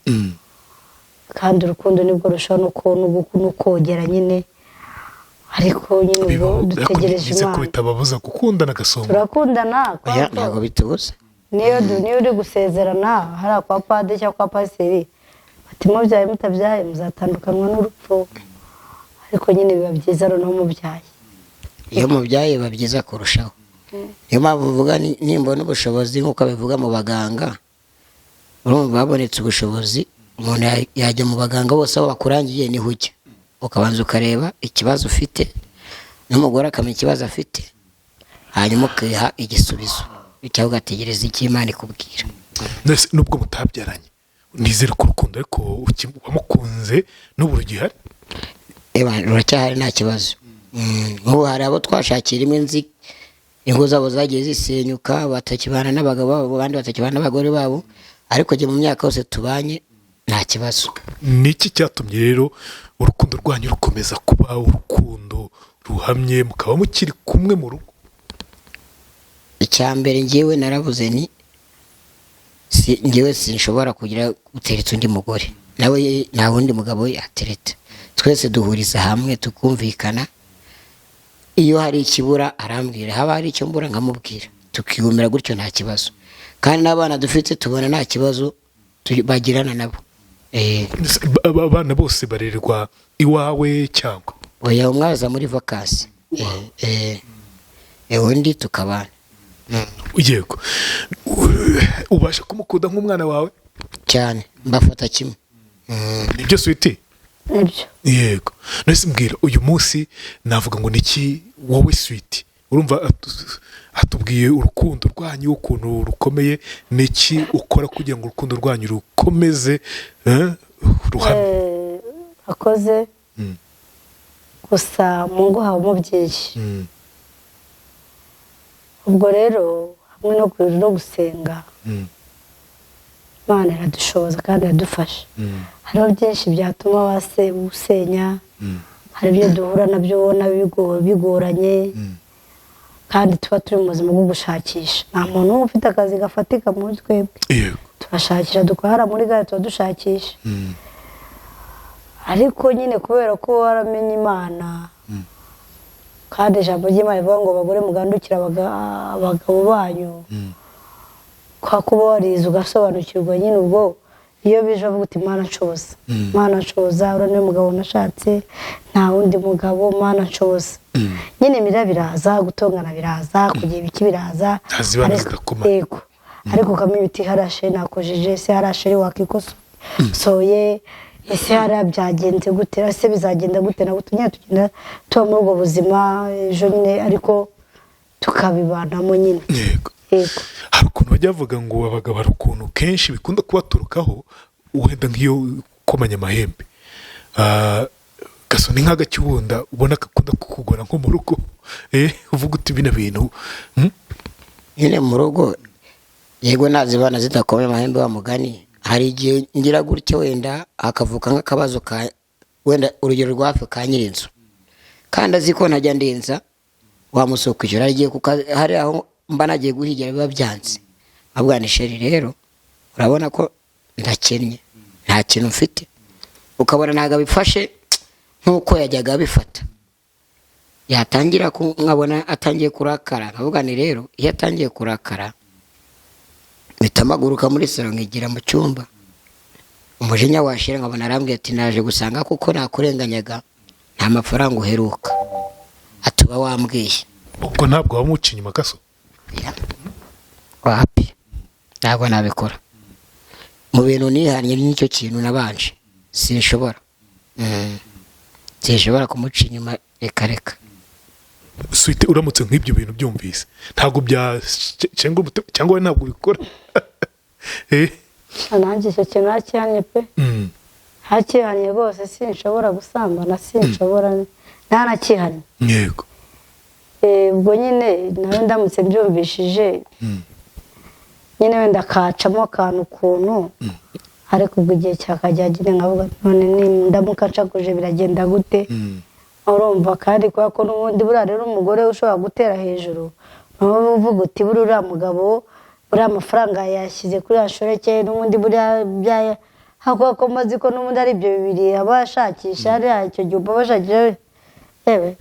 kandi urukundo nibwo rushaho no kogera nyine ariko nyine ubwo dutegereje Imana ko bitababuza gukundana Gasongo turakundana ntabwo bitubuza niyo uri gusezerana hariya kwa padiri cyangwa kwa pasiteri bati mubyaye mutabyaye muzatandukanywa n'urupfu ariko nyine biba byiza noneho mubyaye iyo mubyaye biba byiza kurushaho niyo mpamvu uvuga nimbona ubushobozi nk'uko abivuga mu baganga urumva babonetse ubushobozi umuntu yajya mu baganga bose aho bakurangiye niho ujya ukabanza ukareba ikibazo ufite n'umugore akamenya ikibazo afite hanyuma ukiha igisubizo bityo ugategereza icyo Imana ikubwira nubwo mutabyaranye nizere ko urukundo ariko wamukunze n'ubu rugihari ruracyahari nta kibazo nk'ubu hari abo twashakira imwe nzi ingo zabo zagiye zisenyuka batakibana n'abagabo babo abandi batakibana n'abagore babo ariko njye mu myaka yose tubanye nta kibazo niki cyatumye rero urukundo rwanyu rukomeza kuba urukundo ruhamye mukaba mukiri kumwe mu rugo icyambere ngewe narabuze ni ngewe sinshobora kugira gutereta undi mugore nawe nta wundi mugabo yatereta twese duhuriza hamwe tukumvikana iyo hari ikibura arambwira haba hari icyo mbura nkamubwira tukigumira gutyo nta kibazo kandi n'abana dufite tubona nta kibazo bagirana nabo abana bose barererwa iwawe cyangwa oya umwaza muri vacances undi tukabana. yego ubasha kumukunda nk'umwana wawe cyane mbafata kimwe. nibyo switi nibyo. yego nese mbwira uyu munsi navuga ngo niki wowe switi urumva atubwiye urukundo rwanyu ukuntu rukomeye niki ukora kugira ngo urukundo rwanyu rukomeze ruhamye. akoze gusa mu ngo habamo byinshi. ubwo rero hamwe no kurira no gusenga Imana iradushoboza kandi iradufasha. hariho byinshi byatuma usenya, hari ibyo duhura nabyo ubona bigoranye kandi tuba turi mu buzima bwo gushakisha. nta muntu uba ufite akazi gafatika muri twebwe, turashakisha dukora muri gare tuba dushakisha. ariko nyine kubera ko waramenye Imana kandi ijambo ry'Imana rivuga ngo abagore mugandukira abagabo banyu, kwa kuba warize ugasobanukirwa nyine ubwo iyo bije avuga uti Mana nshoboza, Mana nshoboza, uriya mugabo nashatse nta wundi mugabo, Mana nshoboza. nyine imira biraza, gutongana biraza, kugira ibiki biraza, yego. ariko ukamenya uti harashe nakojeje, se harashe wakikosoye, ese hariya byagenze gute, ese bizagenda gute, nabwo nyine tugenda tuba muri ubwo buzima ejo nyine ariko tukabibanamo nyine. yego hari ukuntu bajya bavuga ngo abagabo hari ukuntu kenshi bikunda kubaturukaho wenda nk'iyo ukomanya amahembe gasoni nk'agacyubunda ubona gakunda kukugora nko mu rugo uvuga uti bino bintu nyine mu rugo yego nazibana zidakomeye amahembe wa mugani. hari igihe ngira gutyo wenda hakavuka nk'akabazo ka wenda urugero rwa hafi ka nyirinzu kandi azi ko ntajya ndenza wamusoko ijoro agiye hari aho mba nagiye guhigira biba byanze abwana isheri rero urabona ko ndakennye nta kintu mfite, ukabona ntago abifashe nk'uko yajyaga abifata. yatangira nkabona atangiye kurakara, nkavuga ni rero iyo atangiye kurakara bitamaguruka muri salo nkigira mu cyumba, umujinya washira nkabona arambwiye ati naje gusanga kuko nakurenganyaga nta mafaranga uheruka, atuba wambwiye. ubwo ntabwo wamuca inyuma gaso? wapi ntabwo nabikora mu bintu nihanye n'icyo kintu nabanje sinshobora kumuca inyuma, reka swite uramutse nk'ibyo bintu byumvise ntabwo cyangwa we ntabwo ubikora? nanjye icyo kintu hakihanye pe, hakihanye rwose, sinshobora gusambana, sinshobora ntanakihanye. yego ubwo nyine nawe ndamutse mbyumvishije nyine wenda kacamo akantu ukuntu, ariko ubwo igihe cyakajya nyine nkavuga none ndamuka nshakuje biragenda gute, urumva. kandi kubera ko n'ubundi buriya rero umugore ushobora gutera hejuru nawe uvuga uti buriya mugabo buriya amafaranga yashyize kuri ashoreke, n'ubundi buriya hakuba ko mazi ko n'ubundi ari ibyo bibiri abashakisha hariya icyo gihe bashakisha yewe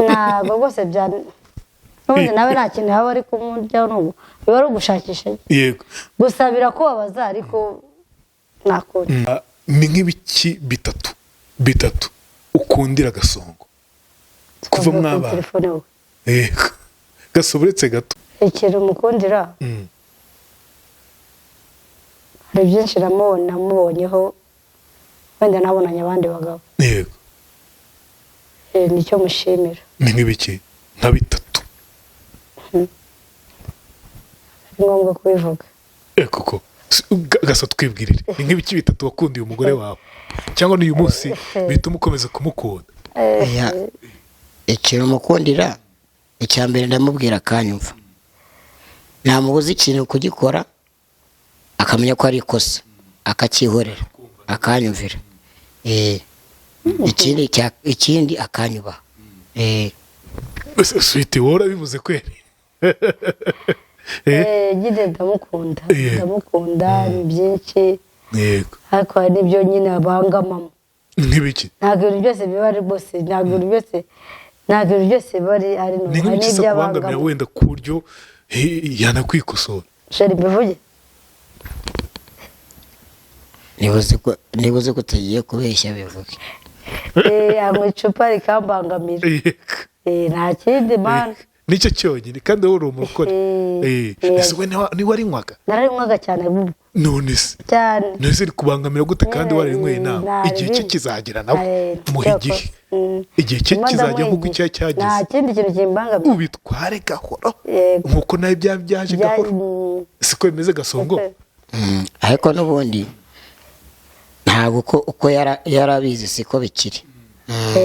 ntabwo rwose n'ubundi nawe nta kintu haba ari kumuryaho, n'ubu biba ari ugushakisha. yego gusa birakubabaza ariko nakundi. ni nk'ibiki bitatu ukundira Gasongo kuva mwabana? telefone we yego gasoboretse gato. ikintu mukundira hari byinshi namubonyeho wenda nabonanye abandi bagabo. yego nicyo mushimira. ni nk'ibiki nka bitatu? ari ngombwa kubivuga koko gaso twibwirire ni nk'ibiki bitatu wakundiye umugore wawe cyangwa n'uyu munsi bituma ukomeza kumukunda? ikintu mukundira icya mbere ndamubwira akanyumva, namubuza ikintu kugikora akamenya ko ari ikosa akacyihorera akanyumvira. ikindi akanyubaha. swite wowe urabivuze kweri? nyine ndamukunda ni byinshi, yego ariko hari n'ibyo nyine abangamamo. nk'ibiki? ntabwo ibintu byose biba ari rwose, ntabwo ibintu byose biba ari ni nk'ibiki se kubangamira wenda ku buryo yanakwikosora? sheri mbivuge niba uzi ko utagiye kubeshya bivuge. anywa icupa rikambangamira. Nta kindi mana. Nicyo cyonyine kandi wowe uri umukore. Ese we ntiwarinywaga? Nararinywaga cyane bubu. None se cyane nese rikubangamira gute kandi waririnyweye nawe? Igihe cye kizagera nawe muhe igihe cye kizajya nk'uko icyo cyageze. nta kindi kintu kimbangamira. Ubitware gahoro nk'uko nawe byaje gahoro, siko bimeze Gasongo. Ariko n'ubundi ntabwo uko yarabizi siko bikiri.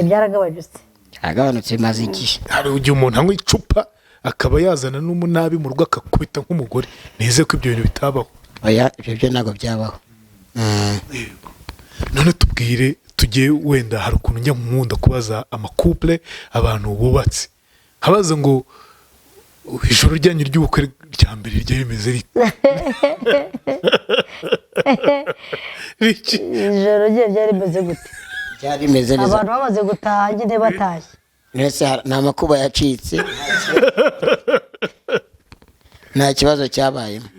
Byaragabanutse. Byaragabanutse bimaze igihe. Hari igihe umuntu anywa icupa akaba yazana n'umunabi mu rugo akakubita nk'umugore. Nizeye ko ibyo bintu bitabaho. Oya, ibyo ntabwo byabaho. None tubwire, tugiye wenda hari ukuntu njya nkunda kubaza amakouple abantu bubatse, habaza ngo ijoro ryanyu ry'ubukwe rya mbere ryari rimeze rite? Ijoro ryari rimeze gute? Ryari rimeze neza. Abantu bamaze gutaha nyine batashye. Nese nta makuba yacitse. Nta kibazo cyabayemo.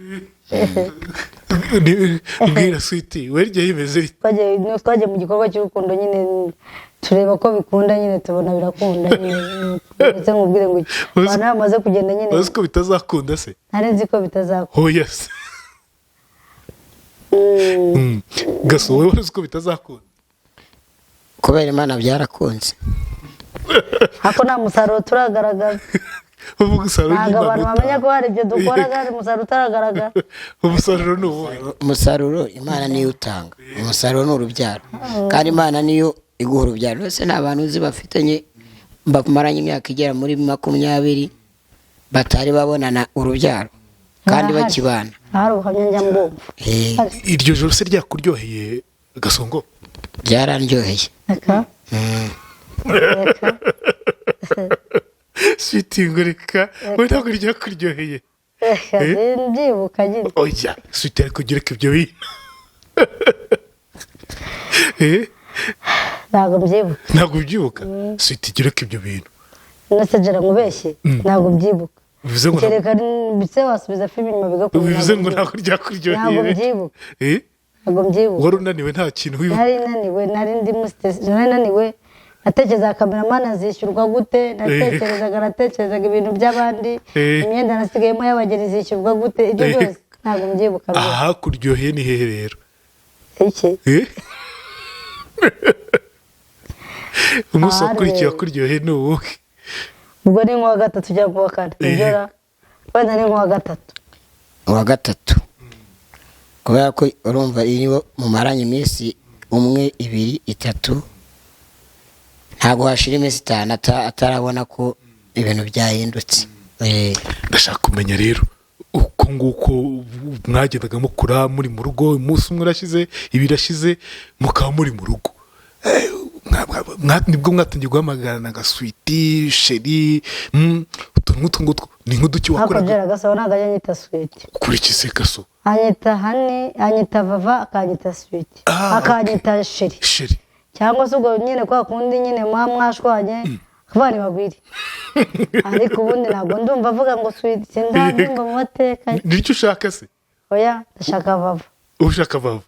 Mbwira Sweety, we ryari rimeze rite? Twagiye mu gikorwa cy'urukundo nyine tureba ko bikunda nyine tubona birakunda nyine. Ndetse nkubwire ngo abantu bamaze kugenda nyine. Uzi ko bitazakunda se? Ntari nzi ko bitazakunda. Oh yes. Gaso wowe uzi ko bitazakunda? Kubera Imana byarakunze. Hako nta musaruro turagaragaza. Ntabwo abantu bamenya ko hari ibyo dukora kandi umusaruro utaragaragara. Umusaruro ni uwo? Umusaruro Imana niyo utanga. Umusaruro ni urubyaro. Kandi Imana niyo iguha urubyaro. Ese nta bantu uzi bafitanye bamaranye imyaka igera muri 20 batari babonana urubyaro kandi bakibana. Hari ubuhamya njya mbumva. Iryo joro se ryakuryoheye Gasongo? Byarandyoheye. Sweety ngo reka we ntabwo ryakuryoheye? Mbyibuka nyine. Oya Sweety ariko gira ko ibyo bintu. Ntabwo mbyibuka. Ntabwo ubyibuka? Sweety gira ko ibyo bintu. Nasegera nkubeshye ntabwo mbyibuka. Bivuze ngo kereka bise wasubiza filime inyuma bigakunda. Bivuze ngo ntabwo ryakuryoheye? Ntabwo mbyibuka. Ntabwo mbyibuka. Wari unaniwe nta kintu wibuka? Nari ndi naniwe. Natekerezaga cameraman azishyurwa gute, natekerezaga ibintu by'abandi, imyenda nasigayemo y'abageni zishyurwa gute, ibyo byose ntabwo mbyibuka. Aha kuryoheye ni hehe rero? Iki? Umunsi wakurikiye kuryoheye ni uwuhe? Ubwo ni nk'uwa gatatu cyangwa kuwa kane. Ibyo wenda ni nk'uwa gatatu. Uwa gatatu. Kubera ko urumva iriho mu maranye iminsi 1, 2, 3 ntabwo hashira iminsi 5 atarabona ko ibintu byahindutse. Ndashaka kumenya rero uko nguko mwagendaga mukura muri mu rugo, umunsi umwe urashize, ibiri ashize mukaba muri mu rugo. Nibwo mwatangiye guhamagarana nka Sweety, Sheri, utuntu ngutwo ni nk'uduki wakoraga? Akagera Gaso ntabwo anyita Sweety. Kuri kise Gaso? Anyita Hani, anyita Vava, akanyita Sweety. Akanyita Sheri. Cyangwa se ubwo nyine kwa kundi nyine mwashwanye abana bagwiri. Ariko ubundi ntabwo ndumva avuga ngo Sweety, sindandumva mu mateka. Nicyo ushaka se? Oya, ndashaka Vava. Ushaka Vava?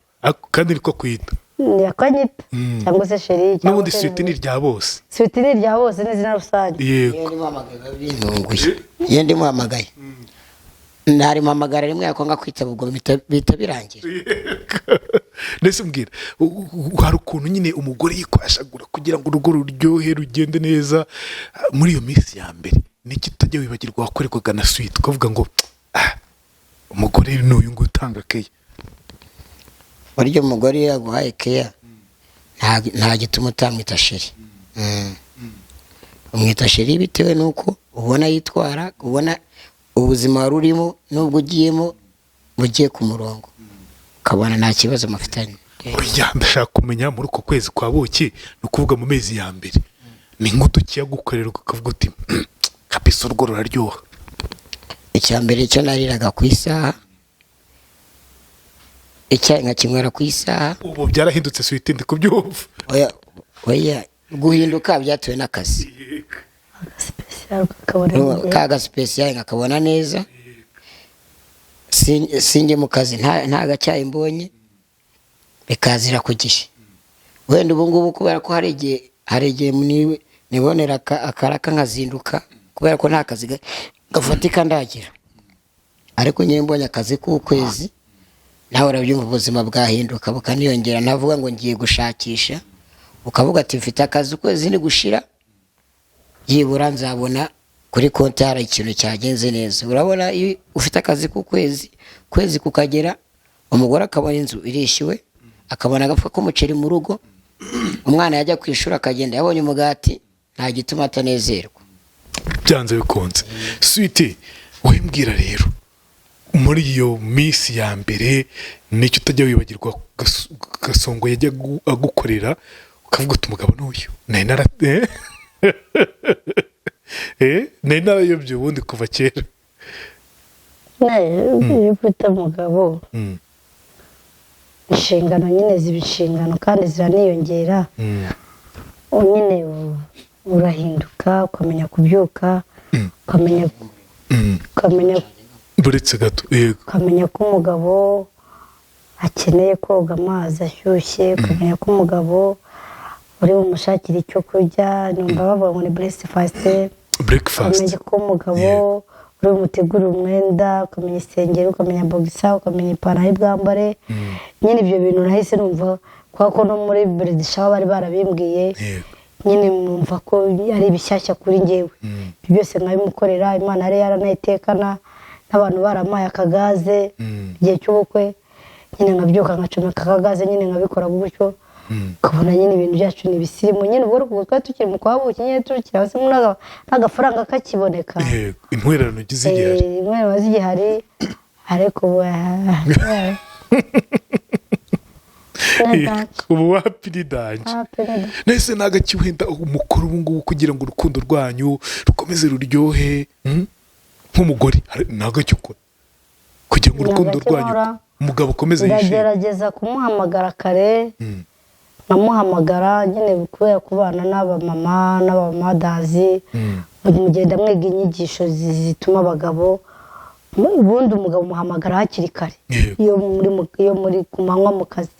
Kandi niko kwita? Yakanyita cyangwa se Sheri cyangwa se Sweety ni rya bose. Sweety ni rya bose n'izina rusange. Yego. Yendi muhamagaye. Ntari muhamagara rimwe yakonga kwitaba ubwo bita birangira. Nese mbwira hari ukuntu nyine umugore yikwashagura kugira ngo urugo ruryohe rugende neza muri iyo minsi ya mbere. Niki utajya wibagirwa wakorerwaga na Sweety ukavuga ngo umugore n'uyu ngo utanga keya? Buryo umugore yaguhaye keya nta gituma utamwita Sheri. Umwita Sheri bitewe nuko ubona yitwara, ubona ubuzima rurimo nubwo ugiyemo bugiye ku murongo, ukabona nta kibazo mufitanye. Oya ndashaka kumenya muri uko kwezi kwa buki, ni ukuvuga mu mezi ya mbere, ni nk'uduki yagukorera ukavuga uti kabisa urwo ruraryoha? Icya mbere cyo nariraga ku isaha, icyayi nkakinywera ku isaha. Ubu byarahindutse Sweety ndi kubyumva. Oya guhinduka byatewe n'akazi. Kaga special nkakabona neza. Singe mu kazi nta gacyayi mbonye. bikazira ku gihe. Wenda ubu ngubu kubera ko hari igihe nibonera akaraka nkazinduka kubera ko nta kazi gafatika ndagira, ariko nyine mbonye akazi k'ukwezi nawe urabyumva ubuzima bwahinduka bukaniyongera. navuga ngo ngiye gushakisha, ukavuga ati mfite akazi ukwezi ni gushira, yibura nzabona kuri konti hari ikintu cyagenze neza. Urabona iyo ufite akazi k'ukwezi, kwezi kukagera, umugore akabona inzu irishyuwe, akabona agafuka k'umuceri mu rugo, umwana yajya ku ishuri akagenda yabonye umugati, nta gituma atanezerwa. byanze bikunze. Switi, wembwira rero muri iyo minsi ya mbere nicyo utajya wibagirwa Gasongo yajya agukorera ukavuga uti umugabo n'uyu nari narayobye ubundi kuva kera. iyo ufite umugabo inshingano nyine ziba inshingano kandi ziraniyongera, nyine urahinduka ukamenya kubyuka, ukamenya buretse gato, yego, ukamenya ko umugabo akeneye koga amazi ashyushye, ukamenya ko umugabo uri bumushakire icyo kurya, numva bavuga ngo ni breakfast, ukamenya ko umugabo uri bumutegurire umwenda, ukamenya isengeri, ukamenya bogisa, ukamenya ipantaro y'ibwambare. nyine ibyo bintu nahise numva kubera ko no muri birthday shower bari barabimbwiye, nyine numva ko ari ibishyashya kuri njyewe. ibyo byose nkabimukorera, Imana yari yaranayitekana n'abantu baramaye akagaze igihe cy'ubukwe, nyine nkabyuka nkacomeka akagaze, nyine nkabikora gutyo, ukabona nyine ibintu byacu ni bisirimu. nyine ubwo rukuko twari tukiri mu kwabuki, nyine tukiri hasi n'agafaranga kakiboneka, intwererano zigihari, intwererano zigihari, ariko ubu wapiri danje. nese nagaki wenda umukoro ubu ngubu kugira ngo urukundo rwanyu rukomeze ruryohe, nk'umugore nagaki ukora kugira ngo urukundo rwanyu umugabo ukomeze yishime? ndagerageza kumuhamagara kare, nkamuhamagara nyine kubera kubana n'abamama n'abamadazi, mugenda mwiga inyigisho zituma abagabo, ubundi umugabo umuhamagara hakiri kare iyo muri ku manywa mu kazi,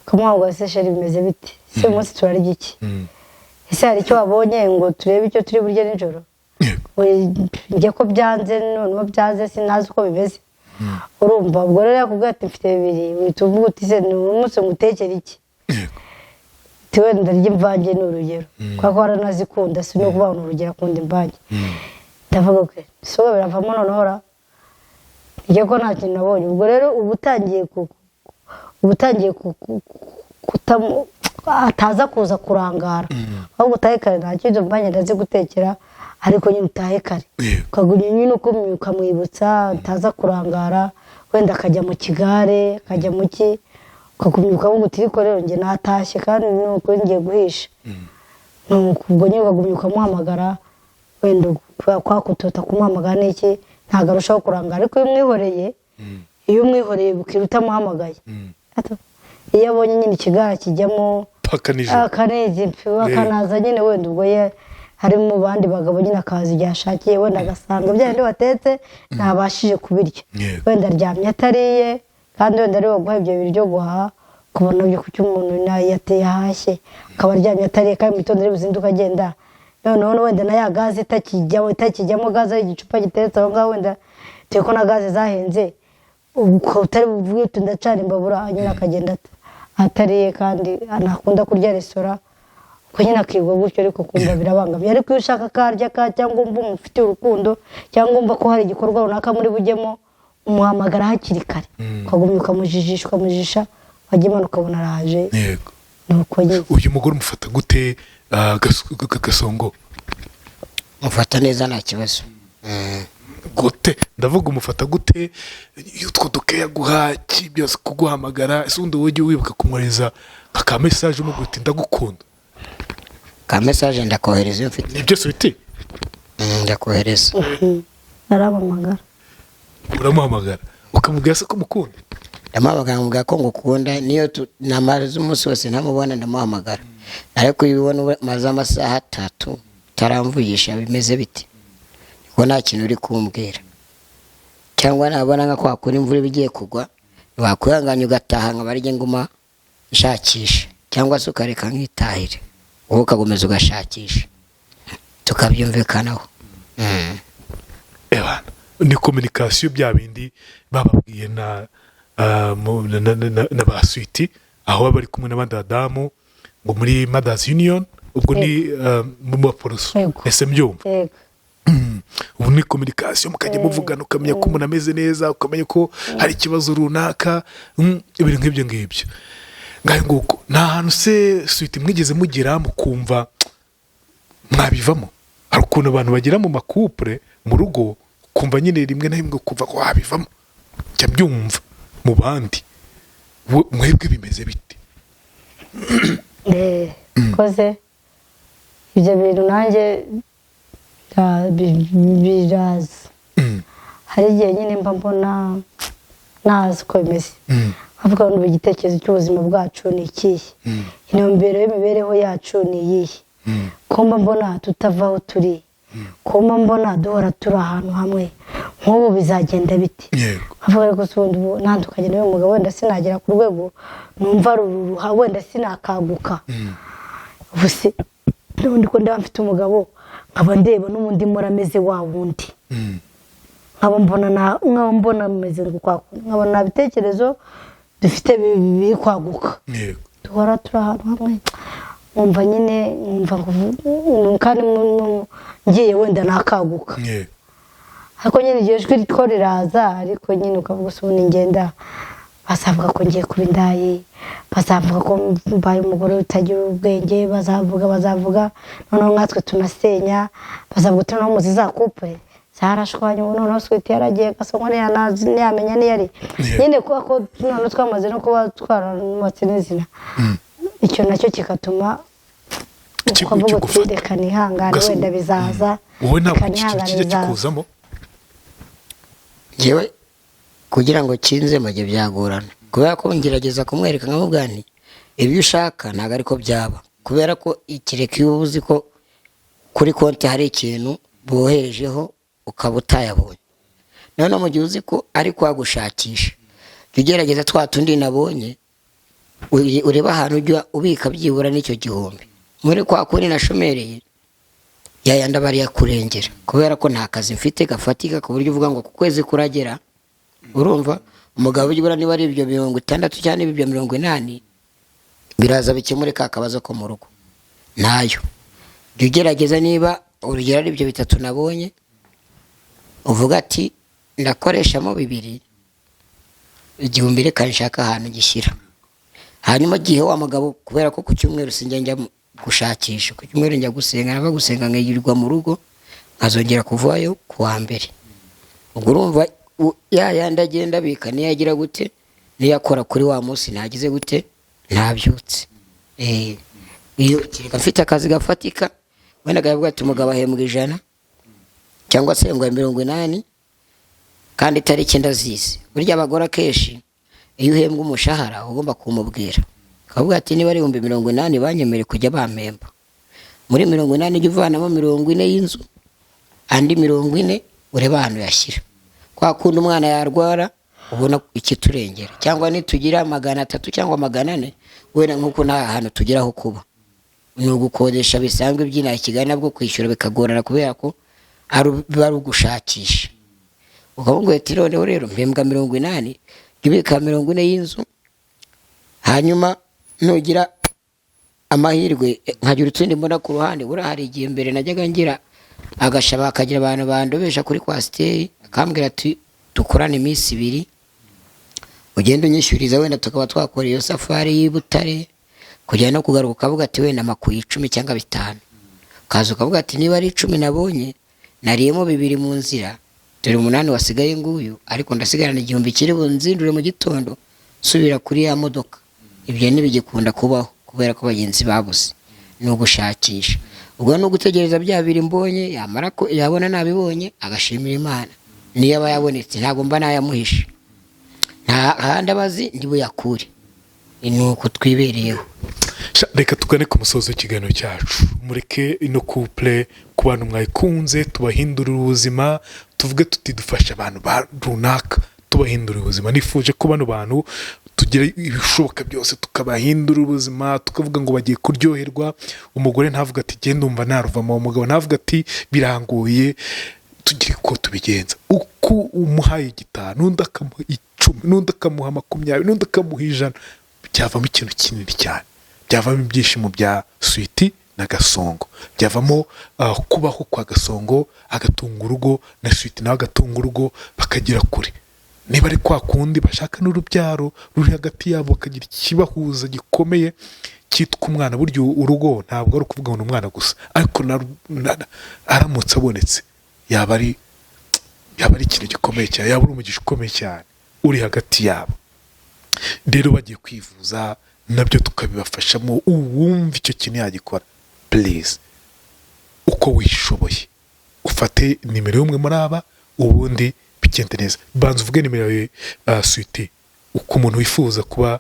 ukamuhamagara se sheri bimeze bite, se umunsi turarya iki, ese hari icyo wabonye ngo turebe icyo turi burye nijoro, njye ko byanze, noneho byanze sinazi uko bimeze. urumva ubwo rero yakubwira ati mfite bibiri, uhita uvuga uti se ni umunsi ngutekera iki, wenda ndarya imvange, ni urugero kubera ko waranazikunda, si no kuvuga ngo ni urugero akunda imvange, ndavuga ko isobe biravamo noneho njye ko nta kintu nabonye. ubwo rero uba utangiye ataza kuza kurangara, ahubwo utahe kare, nta kibazo mvange ndazi gutekera, ariko nyine utahe kare, ukagumya nyine ukamwibutsa ataza kurangara, wenda akajya mu kigare, akajya mu ki, ukagumya ukavuga uti ariko rero njye natashye kandi nuko ngiye guhisha, ubwo nyine ukagumya ukamuhamagara, wenda kwakutota kumuhamagara n'iki ntabwo arushaho kurangara. ariko iyo umwihoreye bukira utamuhamagaye, iyo abonye nyine ikigare kijyamo akanezi akanaza nyine, wenda ubwo hari mu bandi bagabo nyine akaza igihe ashakiye, wenda agasanga bya bindi watetse ntabashije kubirya, wenda aryamye atariye, kandi wenda ari waguha ibyo biryo guhaha, ukabona byo kuki umuntu yahashye akaba aryamye atariye, kandi mu gitondo ari buzinduka agenda, noneho wenda na ya gaze itakijyamo gaze ari igicupa giteretse aho ngaho, wenda tuye ko na gaze zahenze, utari buvuge uti ndacana imbabura, nyine akagenda atariye, kandi anakunda kurya resitora, ko nyine akigwa gutyo, ariko kumva birabangamiye. ariko iyo ushaka akarya cyangwa umva umufitiye urukundo, cyangwa umva ko hari igikorwa runaka muri bujyemo, umuhamagara hakiri kare, ukagumya ukamujijisha, wajya imana ukabona araje. uyu mugore umufata gute Gasongo? mufata neza nta kibazo. gute ndavuga umufata gute, utwo dukeya guha byose kuguhamagara, ese undi wujye wibuka kumwohereza aka message umubwira uti ndagukunda? ka message ndakohereza iyo mfite ni byose biti ndakohereza. aramuhamagara, uramuhamagara ukamubwira se ko mukunda? ndamuhamagara nkamubwira ko ngukunda, niyo namara umunsi wose ntamubona ndamuhamagara, ariko iyo ubona maze amasaha 3 taramvugisha bimeze biti, ko nta kintu uri kumbwira, cyangwa nabona nka kwa kuri imvura bigiye kugwa wakwihanganya ugataha nkaba ari nguma nshakisha cyangwa se ukareka nkitahire wowe ukakomeza ugashakisha tukabyumvikanaho. Ni communication bya bindi bababwiye na ba Sweety aho bari kumwe n'abandi badamu ngo muri Mothers Union ubwo ni mu maporoso ese mbyumva. Ubu ni communication mukajya muvugana ukamenya ko umuntu ameze neza ukamenya ko hari ikibazo runaka ibintu nk'ibyo ngibyo ngahe nguko. Nta hantu se Sweety mwigeze mugira mukumva mwabivamo? Hari ukuntu abantu bagira mu makupure mu rugo kumva nyine rimwe na rimwe kuva ko wabivamo jya byumva mu bandi mwebwe bimeze bite? koze ibyo bintu nanjye biraza hari igihe nyine mba mbona ntazi uko bimeze avuga ngo igitekerezo cy'ubuzima bwacu ni ikihe, intumbero y'imibereho yacu ni iyihe, kumba mbona tutava aho turi, kumba mbona duhora turi ahantu hamwe, nk'ubu bizagenda biti avuga ariko ubundi ntandukanye n'uyu mugabo wenda sinagera ku rwego numva ruruha wenda sinakaguka ubuse n'undi ko ndaba mfite umugabo nkaba ndeba n'undi murameze wa wundi nkaba mbona meze nkaba nta bitekerezo dufite biri kwaguka duhora turi ahantu hamwe numva nyine kandi ngiye wenda nakaguka ariko nyine igihe ijwi ryo riraza ariko nyine ukavuga usubundi ngenda bazavuga ko ngiye kuba indayi, bazavuga ko mbaye umugore utagira ubwenge, bazavuga noneho nkatwe tunasenya, bazavuga uti noneho muzi za couple zarashwanye noneho Sweety yaragiye gasongo ntiyamenya niyari nyine kuba ko noneho twamaze no kuba twaranubatse n'izina icyo nacyo kikatuma ukavuga uti reka nihangane wenda bizaza. Wowe ntabwo kijya kikuzamo? Yewe kugira ngo kinzemo jye byagorana kubera ko ngerageza kumwereka nkamubwira nti ibyo ushaka ntago ariko byaba, kubera ko ikireka iyo uzi ko kuri konti hari ikintu boherejeho ukaba utayabonye, none mu gihe uzi ko ari kwagushakisha ugerageza twa tundi nabonye ureba ahantu ujya ubika byibura n'icyo gihumbi muri kwa kuri nashomereye yayanda bari yakurengera kubera ko nta kazi mfite gafatika ku buryo uvuga ngo ku kwezi kuragera. Urumva umugabo ujya niba ari ibyo 60 cyane ibyo 80 biraza bikemure ka kabazo ko mu rugo nayo ugerageza niba urugero ari ibyo 3 nabonye uvuga ati ndakoreshamo 2 igihumbi reka nshaka ahantu gishyira, hanyuma gihe wa mugabo kubera ko ku cyumweru sinjya njya gushakisha, ku cyumweru njya gusenga nava gusenga ngirirwa mu rugo nkazongera kuvayo ku wa mbere. Ubwo urumva yandagenda bika niyagira gute niyakora kuri wa munsi nagize gute ntabyutse. Iyo kireka mfite akazi gafatika wenda gavuga ati umugabo ahembwa 100 cyangwa se ngo 80 kandi tariki ndazizi. Burya abagora keshi iyo uhembwa umushahara ugomba kumubwira kavuga ati niba ari 80 banyemere kujya bampemba muri 80 ujye uvanamo 40 y'inzu andi 40 ureba ahantu yashyira kwa kundi umwana yarwara ubona ikiturengera, cyangwa nitugira 300 cyangwa 400 wenda nkuko nta hantu tugiraho kuba ni ugukodesha bisanzwe byina Kigali nabwo kwishyura bikagorana kubera ko ari ugushakisha. Ukavuga ati rero mpembwa 80 gibika 40 y'inzu, hanyuma nugira amahirwe nkagira utundi mbona ku ruhande hari igihe mbere najyaga ngira agashaba akagira abantu bandobesha kuri kwasiteri akambwira ati dukorane iminsi 2 ugenda unyishyuriza wenda tukaba twakora iyo safari y'Ibutare kujya no kugaruka ukavuga ati wenda makuye 10 cyangwa 5 kaza ukavuga ati niba ari 10 nabonye nariyemo 2 mu nzira dore 8 wasigaye nguyu ariko ndasigarana igihumbi kiri bunzindure mu gitondo subira kuri ya modoka. Ibyo ntibigikunda kubaho kubera ko bagenzi babuze ni ugushakisha. Ubwo no gutegereza bya 2 mbonye yamara ko yabona nabibonye agashimira Imana niyo aba yabonetse ntago mba nayamuhisha nta handi abazi ndibo yakure nuko twibereyeho. Reka tugane ku musozo w'ikiganiro cyacu mureke ino couple ku bantu mwayikunze tubahindurira ubuzima tuvuge tuti dufasha abantu runaka tubahindura ubuzima. Nifuje ko bano bantu tugira ibishoboka byose tukabahindura ubuzima, tukavuga ngo bagiye kuryoherwa. Umugore ntavuga ati genda umva naruvamo, umugabo ntavuga ati birangoye. Tugire ko tubigenza uko umuhaye 5 n'undi akamuha 10 n'undi akamuha 20 n'undi akamuha 100, byavamo ikintu kinini cyane. Byavamo ibyishimo bya Sweety na Gasongo, byavamo kubaho kwa Gasongo agatunga urugo na Sweety nawe agatunga urugo bakagira kure. Niba ari kwa kundi bashaka n'urubyaro ruri hagati yabo bakagira ikibahuza gikomeye cyitwa umwana. Buryo urugo ntabwo ari ukuvuga ngo umwana gusa, ariko aramutse abonetse yaba ari ikintu gikomeye cyane, yaba ari umugisha ukomeye cyane uri hagati yabo. Rero bagiye kwivuza nabyo tukabibafashamo. Uwumva icyo kintu yagikora, please uko wishoboye ufate nimero y'umwe muri aba, ubundi bigende neza. Banza uvuge nimero yawe Sweety, uko umuntu wifuza kuba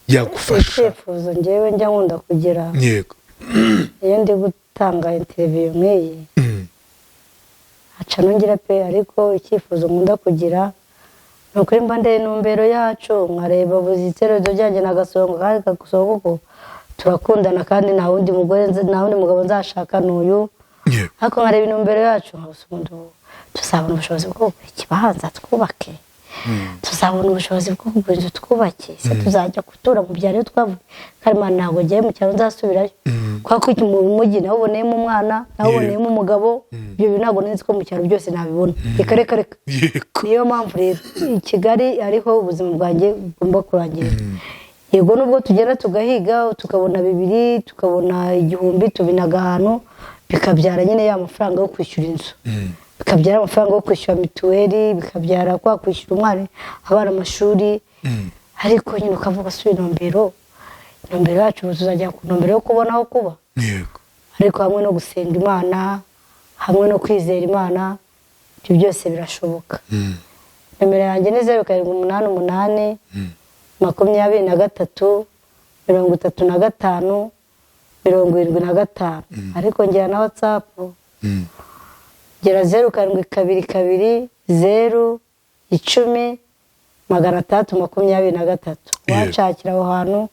yagufasha. Icyifuzo njyewe njya nkunda kugira, yego, iyo ndi gutanga interview nk'iyi aca nongera pe, ariko icyifuzo nkunda kugira ni ukuri mba ndeye intumbero yacu, nkareba ubuzitiro byanjye na Gasongo, kandi Gasongo ko turakundana kandi nta wundi mugabo nzashaka n'uyu. Ariko nkareba intumbero yacu tuzabona ubushobozi bwo kugura ikibanza twubake, tuzabona ubushobozi bwo kugura inzu twubake, se tuzajya gutura mu byaro twavuye. Kandi Imana ntabwo ngiye mu cyaro nzasubirayo, kuko mu mujyi nawuboneyemo umwana, nawuboneyemo umugabo. Ibyo bintu ntabwo nzi ko mu cyaro byose nabibona. Reka niyo mpamvu rero i Kigali ariho ubuzima bwanjye bugomba kurangira. Yego nubwo tugenda tugahiga tukabona 2 tukabona 1000 tubinaga ahantu, bikabyara nyine ya mafaranga yo kwishyura inzu, bikabyara amafaranga yo kwishyura mituweli, bikabyara kwa kwishyura umwana abana amashuri. Ariko nyine ukavuga intumbero yacu tuzajya ku ntumbero yo kubona aho kuba. Yego. Ariko hamwe no gusenga Imana, hamwe no kwizera Imana, ibyo byose birashoboka. Nimero yanjye ni 0788 23 35 75. Ariko ngira na WhatsApp gira 0722 0 10 323. Wacakira aho hantu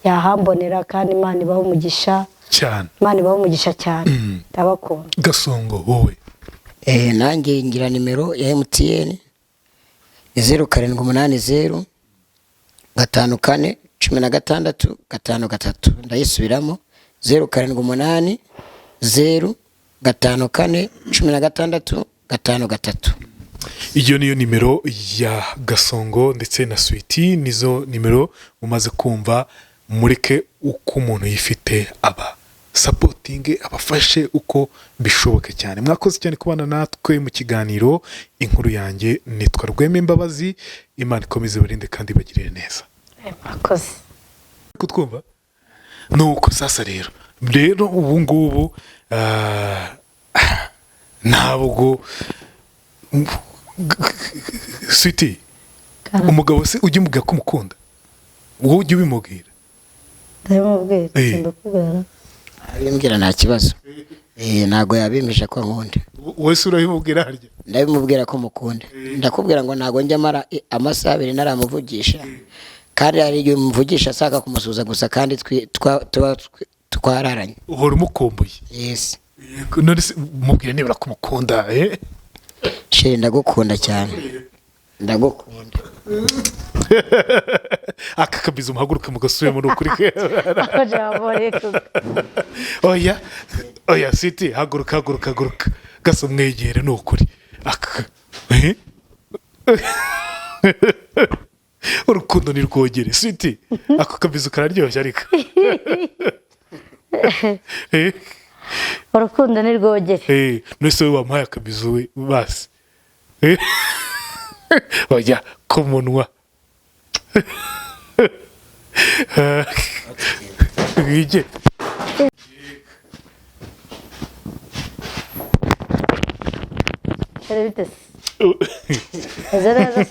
yahambonera, kandi Imana ibaho umugisha cyane. Imana ibaho umugisha cyane. Ndabakunda. Gasongo wowe nanjye ngira nimero ya MTN 0780 54 16 53. Ndayisubiramo 0780 54 16 53. Iyo niyo nimero ya Gasongo ndetse na Sweety, nizo nimero mumaze kumva. Mureke uko umuntu yifite aba supporting, abafashe uko bishoboke cyane. Mwakoze cyane kubana natwe mu kiganiro inkuru yanjye. Nitwa Rweme Mbabazi. Imana ikomeze barinde kandi bagirire neza. Mwakoze kutwumva. Nuko sasa rero ubu ngubu ntabwo Sweety umugabo se ujye umubwira ko umukunda, wowe ujye ubimubwira. ndabimubwira abimbwira nta kibazo. Ntago yabimisha ko nkunda. Wese urabimubwira harya? Ndabimubwira ko mukunda. Ndakubwira ngo ntago njya mara amasaha 2 naramuvugisha, kandi hari igihe umuvugisha asaka kumusuza gusa, kandi twararanye. Uhora umukumbuye? Yes. None se mubwira nibura ko umukunda? Sheri ndagukunda cyane, ndagukunda. Aka kabizo muhaguruke mugasubire mu ukuri. Oya Sweety haguruka. Gasa mwegere ni ukuri. Urukundo ni rwogere Sweety. Ako kabizo kararyoshye ariko. Urukundo ni rwogere. Nese we wampaye akabizo we basi. Oya ku munwa. Wige. Serivite. Ezera.